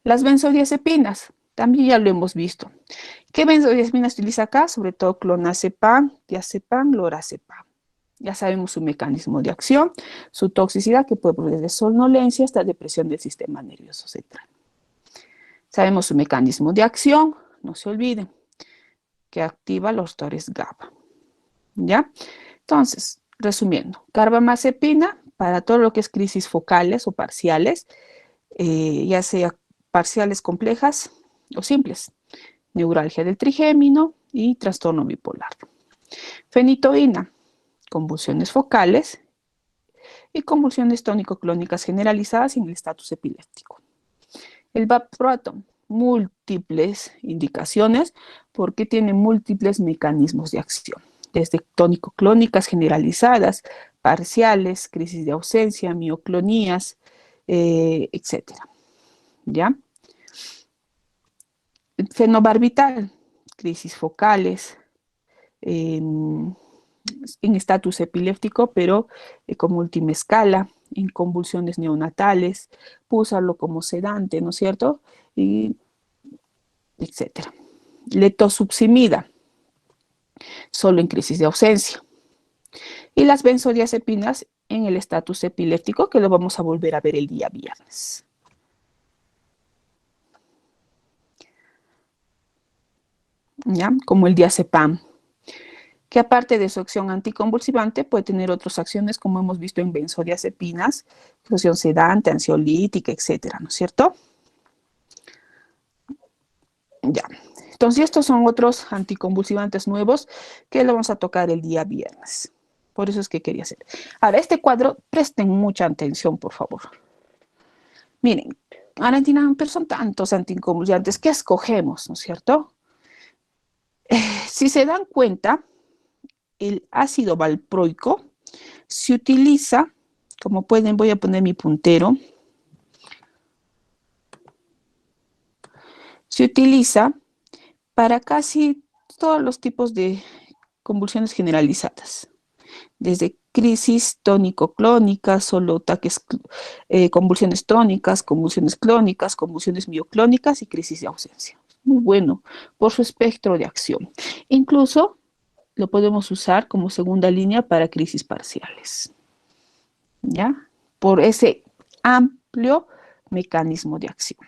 S1: Las benzodiazepinas, también ya lo hemos visto. ¿Qué benzodiazepinas utiliza acá? Sobre todo clonazepam, diazepam, lorazepam. Ya sabemos su mecanismo de acción, su toxicidad, que puede producir desde somnolencia hasta depresión del sistema nervioso central. Sabemos su mecanismo de acción, no se olviden, que activa los receptores GABA. ¿Ya? Entonces, resumiendo, carbamazepina para todo lo que es crisis focales o parciales, ya sea parciales complejas o simples, neuralgia del trigémino y trastorno bipolar. Fenitoína, convulsiones focales y convulsiones tónico-clónicas generalizadas en el estatus epiléptico. El valproato, múltiples indicaciones porque tiene múltiples mecanismos de acción, desde tónico-clónicas generalizadas, parciales, crisis de ausencia, mioclonías, etc. ¿Ya? Fenobarbital, crisis focales, en estatus epiléptico, pero como última escala, en convulsiones neonatales, puedo usarlo como sedante, ¿no es cierto? Y etcétera. Letosuximida, solo en crisis de ausencia. Y las benzodiazepinas en el estatus epiléptico, que lo vamos a volver a ver el día viernes. ¿Ya? Como el diazepam, que aparte de su acción anticonvulsivante puede tener otras acciones como hemos visto en benzodiazepinas, acción sedante, ansiolítica, etcétera, ¿no es cierto? Ya, entonces estos son otros anticonvulsivantes nuevos que lo vamos a tocar el día viernes. Por eso es que quería hacer. Ahora, este cuadro, presten mucha atención, por favor. Miren, Valentina, pero son tantos anticonvulsivantes, ¿qué escogemos, no es cierto? Si se dan cuenta, el ácido valproico se utiliza, como pueden, voy a poner mi puntero, se utiliza para casi todos los tipos de convulsiones generalizadas, desde crisis tónico-clónicas, solo ataques, convulsiones tónicas, convulsiones clónicas, convulsiones mioclónicas y crisis de ausencia. Muy bueno por su espectro de acción. Incluso lo podemos usar como segunda línea para crisis parciales, ¿ya? Por ese amplio mecanismo de acción.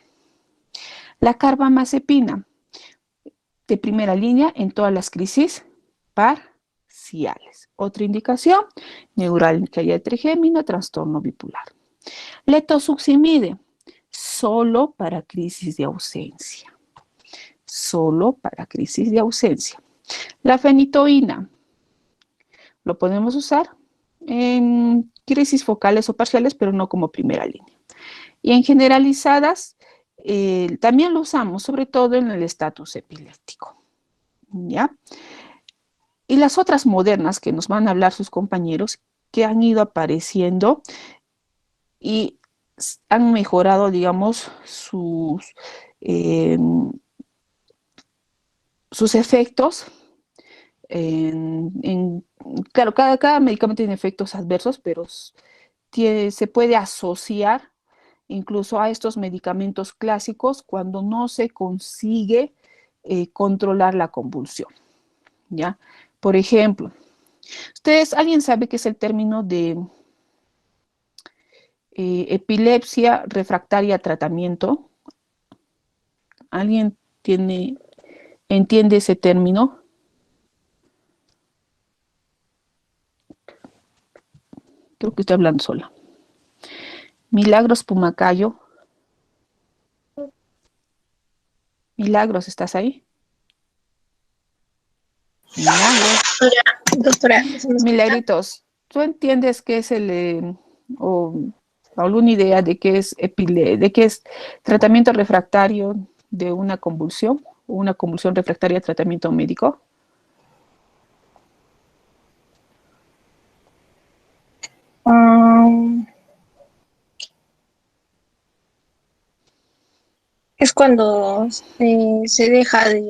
S1: La carbamazepina, de primera línea en todas las crisis parciales. Otra indicación, neuralgia del trigémino, trastorno bipolar. Letosuximide, solo para crisis de ausencia. Solo para crisis de ausencia. La fenitoína, lo podemos usar en crisis focales o parciales, pero no como primera línea. Y en generalizadas, también lo usamos, sobre todo en el estatus epiléptico. ¿Ya? Y las otras modernas que nos van a hablar sus compañeros, que han ido apareciendo y han mejorado, digamos, sus efectos. Claro, cada medicamento tiene efectos adversos, pero se puede asociar incluso a estos medicamentos clásicos cuando no se consigue controlar la convulsión, ¿ya? Por ejemplo, ¿alguien sabe qué es el término de epilepsia refractaria a tratamiento? ¿Alguien entiende ese término? Creo que estoy hablando sola. Milagros Pumacayo. Milagros, ¿estás ahí? Milagros.
S15: Doctora,
S1: Milagritos, ¿tú entiendes qué es o alguna idea de qué es de qué es tratamiento refractario de una convulsión refractaria de tratamiento médico?
S15: Es cuando se deja de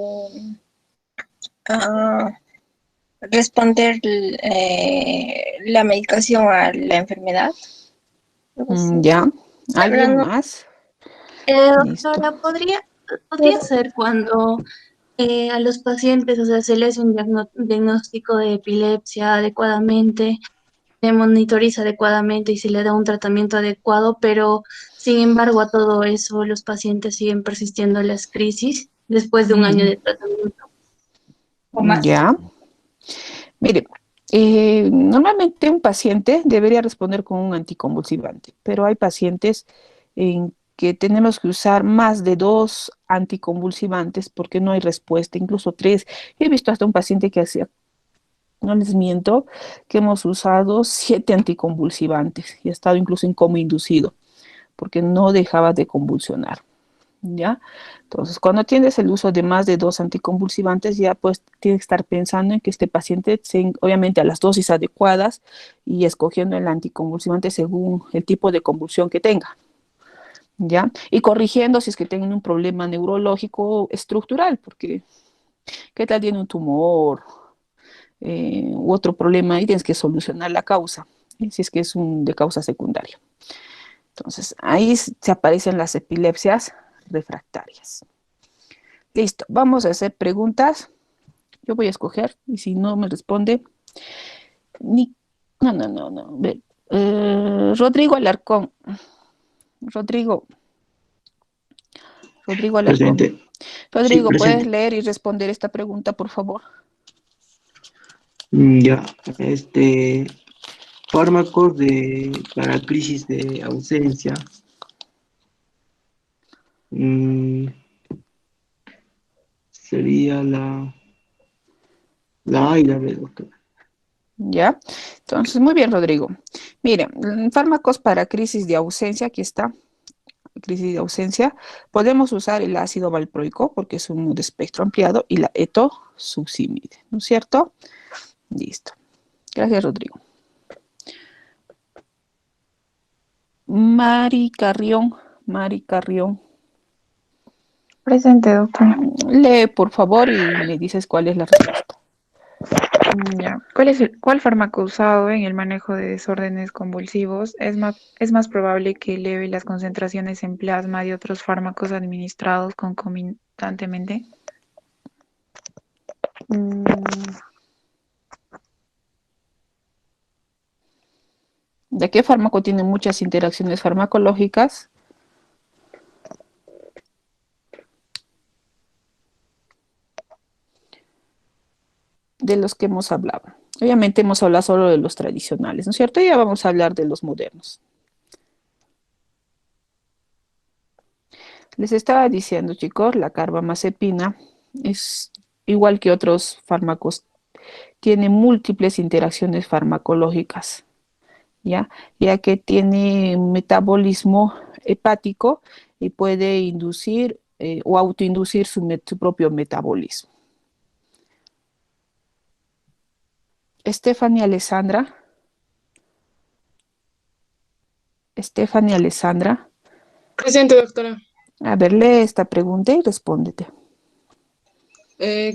S15: responder la medicación a la enfermedad.
S1: Ya, ¿alguien
S5: No.
S1: más?
S5: Doctora, podría ser cuando a los pacientes, o sea, se les hace un diagnóstico de epilepsia adecuadamente, se monitoriza adecuadamente y se le da un tratamiento adecuado, pero sin embargo a todo eso los pacientes siguen persistiendo en las crisis después de un año de tratamiento o más.
S1: Ya. Mire, normalmente un paciente debería responder con un anticonvulsivante, pero hay pacientes en que tenemos que usar más de 2 anticonvulsivantes porque no hay respuesta, incluso 3. He visto hasta un paciente que hacía, no les miento, que hemos usado 7 anticonvulsivantes y ha estado incluso en coma inducido porque no dejaba de convulsionar. ¿Ya? Entonces, cuando tienes el uso de más de 2 anticonvulsivantes, ya pues tienes que estar pensando en que este paciente, obviamente a las dosis adecuadas y escogiendo el anticonvulsivante según el tipo de convulsión que tenga, ¿ya? Y corrigiendo si es que tienen un problema neurológico estructural, porque ¿qué tal tiene un tumor u otro problema? Y tienes que solucionar la causa, si es que es de causa secundaria. Entonces, ahí se aparecen las epilepsias refractarias. Listo, vamos a hacer preguntas. Yo voy a escoger y si no me responde, no. Rodrigo Alarcón. Rodrigo Alarcón.
S16: Presente.
S1: Rodrigo,
S16: Sí,
S1: ¿puedes
S16: presente.
S1: leer y responder esta pregunta, por favor?
S16: Ya, fármacos para crisis de ausencia. Sería la A y la B, doctor.
S1: ¿Ya? Entonces, muy bien, Rodrigo. Miren, fármacos para crisis de ausencia, aquí está, crisis de ausencia. Podemos usar el ácido valproico porque es un de espectro ampliado y la etosuximide, ¿no es cierto? Listo. Gracias, Rodrigo. Mari Carrión.
S17: Presente, doctora.
S1: Lee, por favor, y me dices cuál es la respuesta.
S17: Ya. ¿Cuál fármaco usado en el manejo de desórdenes convulsivos es más probable que eleve las concentraciones en plasma de otros fármacos administrados concomitantemente?
S1: ¿De qué fármaco tiene muchas interacciones farmacológicas? De los que hemos hablado. Obviamente hemos hablado solo de los tradicionales, ¿no es cierto? Ya vamos a hablar de los modernos. Les estaba diciendo, chicos, la carbamazepina es igual que otros fármacos, tiene múltiples interacciones farmacológicas, ¿ya? Ya que tiene metabolismo hepático y puede inducir o autoinducir su propio metabolismo. Stephanie Alessandra.
S18: Presente, doctora.
S1: A ver, lee esta pregunta y respóndete.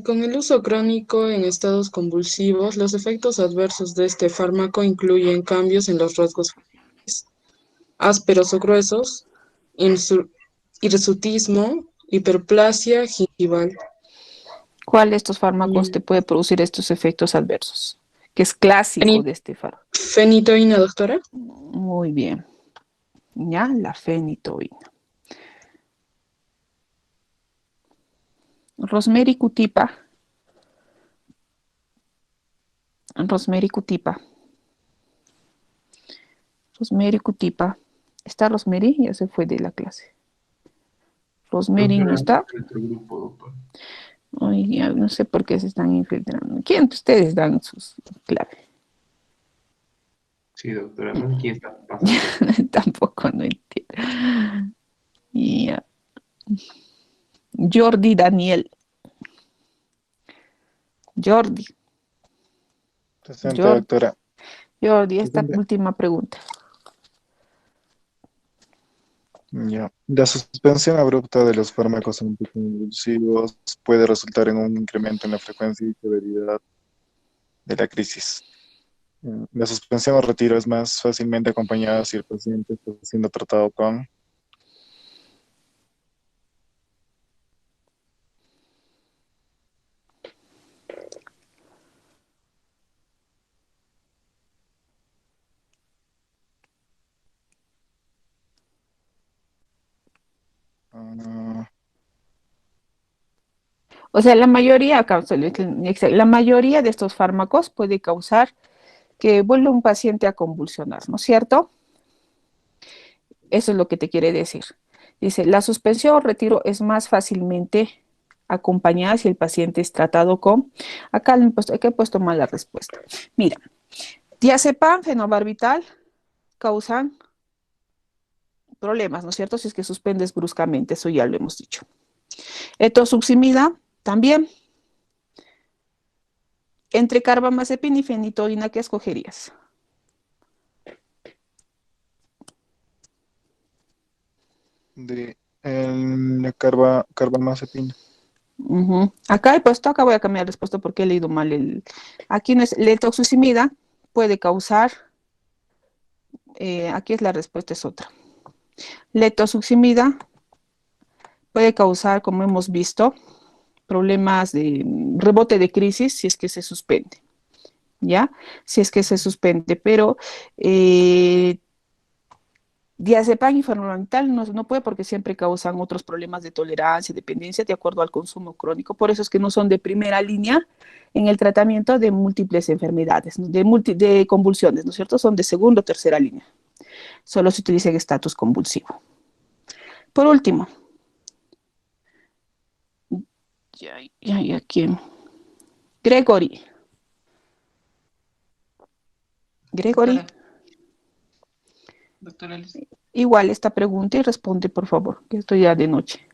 S18: Con el uso crónico en estados convulsivos, los efectos adversos de este fármaco incluyen cambios en los rasgos faciales, ásperos o gruesos, hirsutismo, hiperplasia gingival.
S1: ¿Cuál de estos fármacos te puede producir estos efectos adversos? Que es clásico de este fármaco.
S18: Fenitoína, doctora.
S1: Muy bien. Ya, la fenitoína. Rosemary Cutipa. Rosemary Cutipa. ¿Está Rosemary? Ya se fue de la clase. Rosemary no está.
S2: Nuestro grupo, doctor.
S1: Ay, ya no sé por qué se están infiltrando. ¿Quién de ustedes dan sus claves?
S2: Sí, doctora, no sé quién está pasando.
S1: Tampoco no entiendo. Ya. Jordi Daniel. Jordi.
S19: Presente,
S1: Jordi,
S19: doctora.
S1: Jordi, esta
S19: Presente.
S1: última pregunta.
S19: Ya. La suspensión abrupta de los fármacos anticonvulsivos puede resultar en un incremento en la frecuencia y severidad de la crisis. La suspensión o retiro es más fácilmente acompañada si el paciente está siendo tratado con... ah,
S1: O sea, la mayoría de estos fármacos puede causar que vuelva un paciente a convulsionar, ¿no es cierto? Eso es lo que te quiere decir. Dice, la suspensión o retiro es más fácilmente acompañada si el paciente es tratado con... Acá he puesto mal la respuesta. Mira, diazepam, fenobarbital causan problemas, ¿no es cierto? Si es que suspendes bruscamente, eso ya lo hemos dicho. Etosuximida también. Entre carbamazepina y fenitoína, ¿qué escogerías?
S19: de la carbamazepina.
S1: Acá he puesto, acá voy a cambiar la respuesta porque he leído mal aquí no es, la etosuximida puede causar, aquí es la respuesta, es otra. La etosuximida puede causar, como hemos visto, problemas de rebote de crisis si es que se suspende, ¿ya? Si es que se suspende, pero diazepam y fenobarbital no puede porque siempre causan otros problemas de tolerancia y dependencia de acuerdo al consumo crónico. Por eso es que no son de primera línea en el tratamiento de múltiples enfermedades, ¿no? de convulsiones, ¿no es cierto? Son de segunda o tercera línea. Solo se utiliza en estatus convulsivo. Por último, ¿quién? Gregory. Gregory.
S20: Doctora Liz,
S1: Igual esta pregunta y responde, por favor, que estoy ya de noche.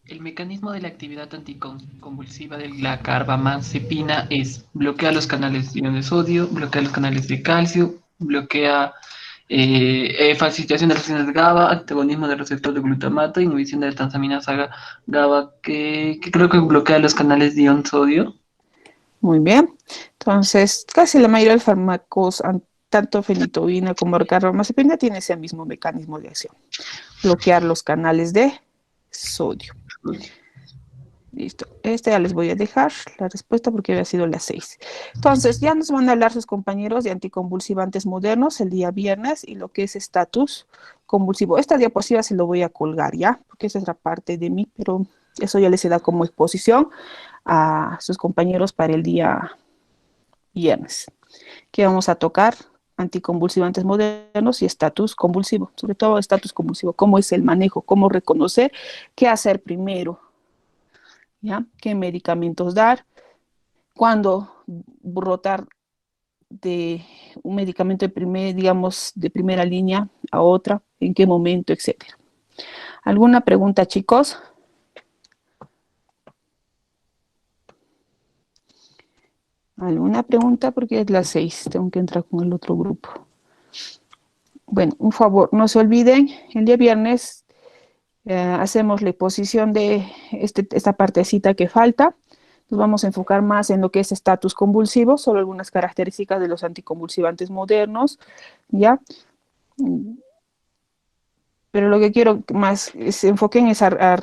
S20: el mecanismo de la actividad anticonvulsiva de la carbamazepina es bloquea los canales de ion de sodio, bloquea los canales de calcio, bloquea facilitación de las reacciones GABA, antagonismo del receptor de glutamato, inhibición de la transaminasa GABA, que creo que bloquea los canales de ion sodio.
S1: Muy bien. Entonces, casi la mayoría de los fármacos, tanto fenitoína como carbamazepina, tiene ese mismo mecanismo de acción. Bloquear los canales de sodio. Listo. Ya les voy a dejar la respuesta porque había sido las 6. Entonces, ya nos van a hablar sus compañeros de anticonvulsivantes modernos el día viernes y lo que es estatus convulsivo. Esta diapositiva se lo voy a colgar, ¿ya? Porque esa es la parte de mí, pero eso ya les da como exposición a sus compañeros para el día viernes. Que vamos a tocar anticonvulsivantes modernos y estatus convulsivo, sobre todo estatus convulsivo, cómo es el manejo, cómo reconocer, qué hacer primero, ¿ya? ¿Qué medicamentos dar? ¿Cuándo rotar de un medicamento de primera línea a otra? ¿En qué momento? Etcétera. ¿Alguna pregunta, chicos? ¿Alguna pregunta? Porque es las 6, tengo que entrar con el otro grupo. Bueno, un favor, no se olviden, el día viernes hacemos la exposición de esta partecita que falta. Nos vamos a enfocar más en lo que es estatus convulsivo, solo algunas características de los anticonvulsivantes modernos, ¿ya? Pero lo que quiero más se enfoquen es a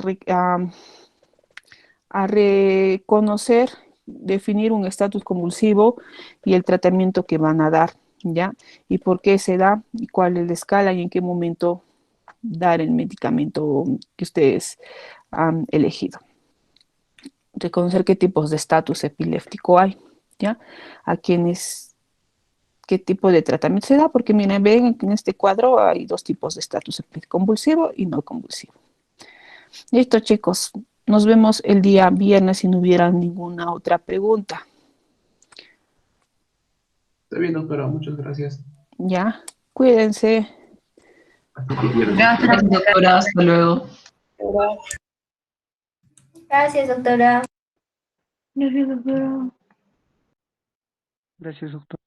S1: reconocer, definir un estatus convulsivo y el tratamiento que van a dar, ¿ya? Y por qué se da, y cuál es la escala y en qué momento dar el medicamento que ustedes han elegido. Reconocer qué tipos de estatus epiléptico hay, ¿ya? A quienes qué tipo de tratamiento se da, porque miren, ven que en este cuadro hay dos tipos de estatus convulsivo y no convulsivo. Listo, chicos, nos vemos el día viernes si no hubiera ninguna otra pregunta.
S2: Está bien, doctora, muchas gracias.
S1: Ya, cuídense.
S20: Gracias, doctora. Hasta luego.
S9: Gracias, doctora.
S13: Gracias, doctora.
S7: Gracias, doctor.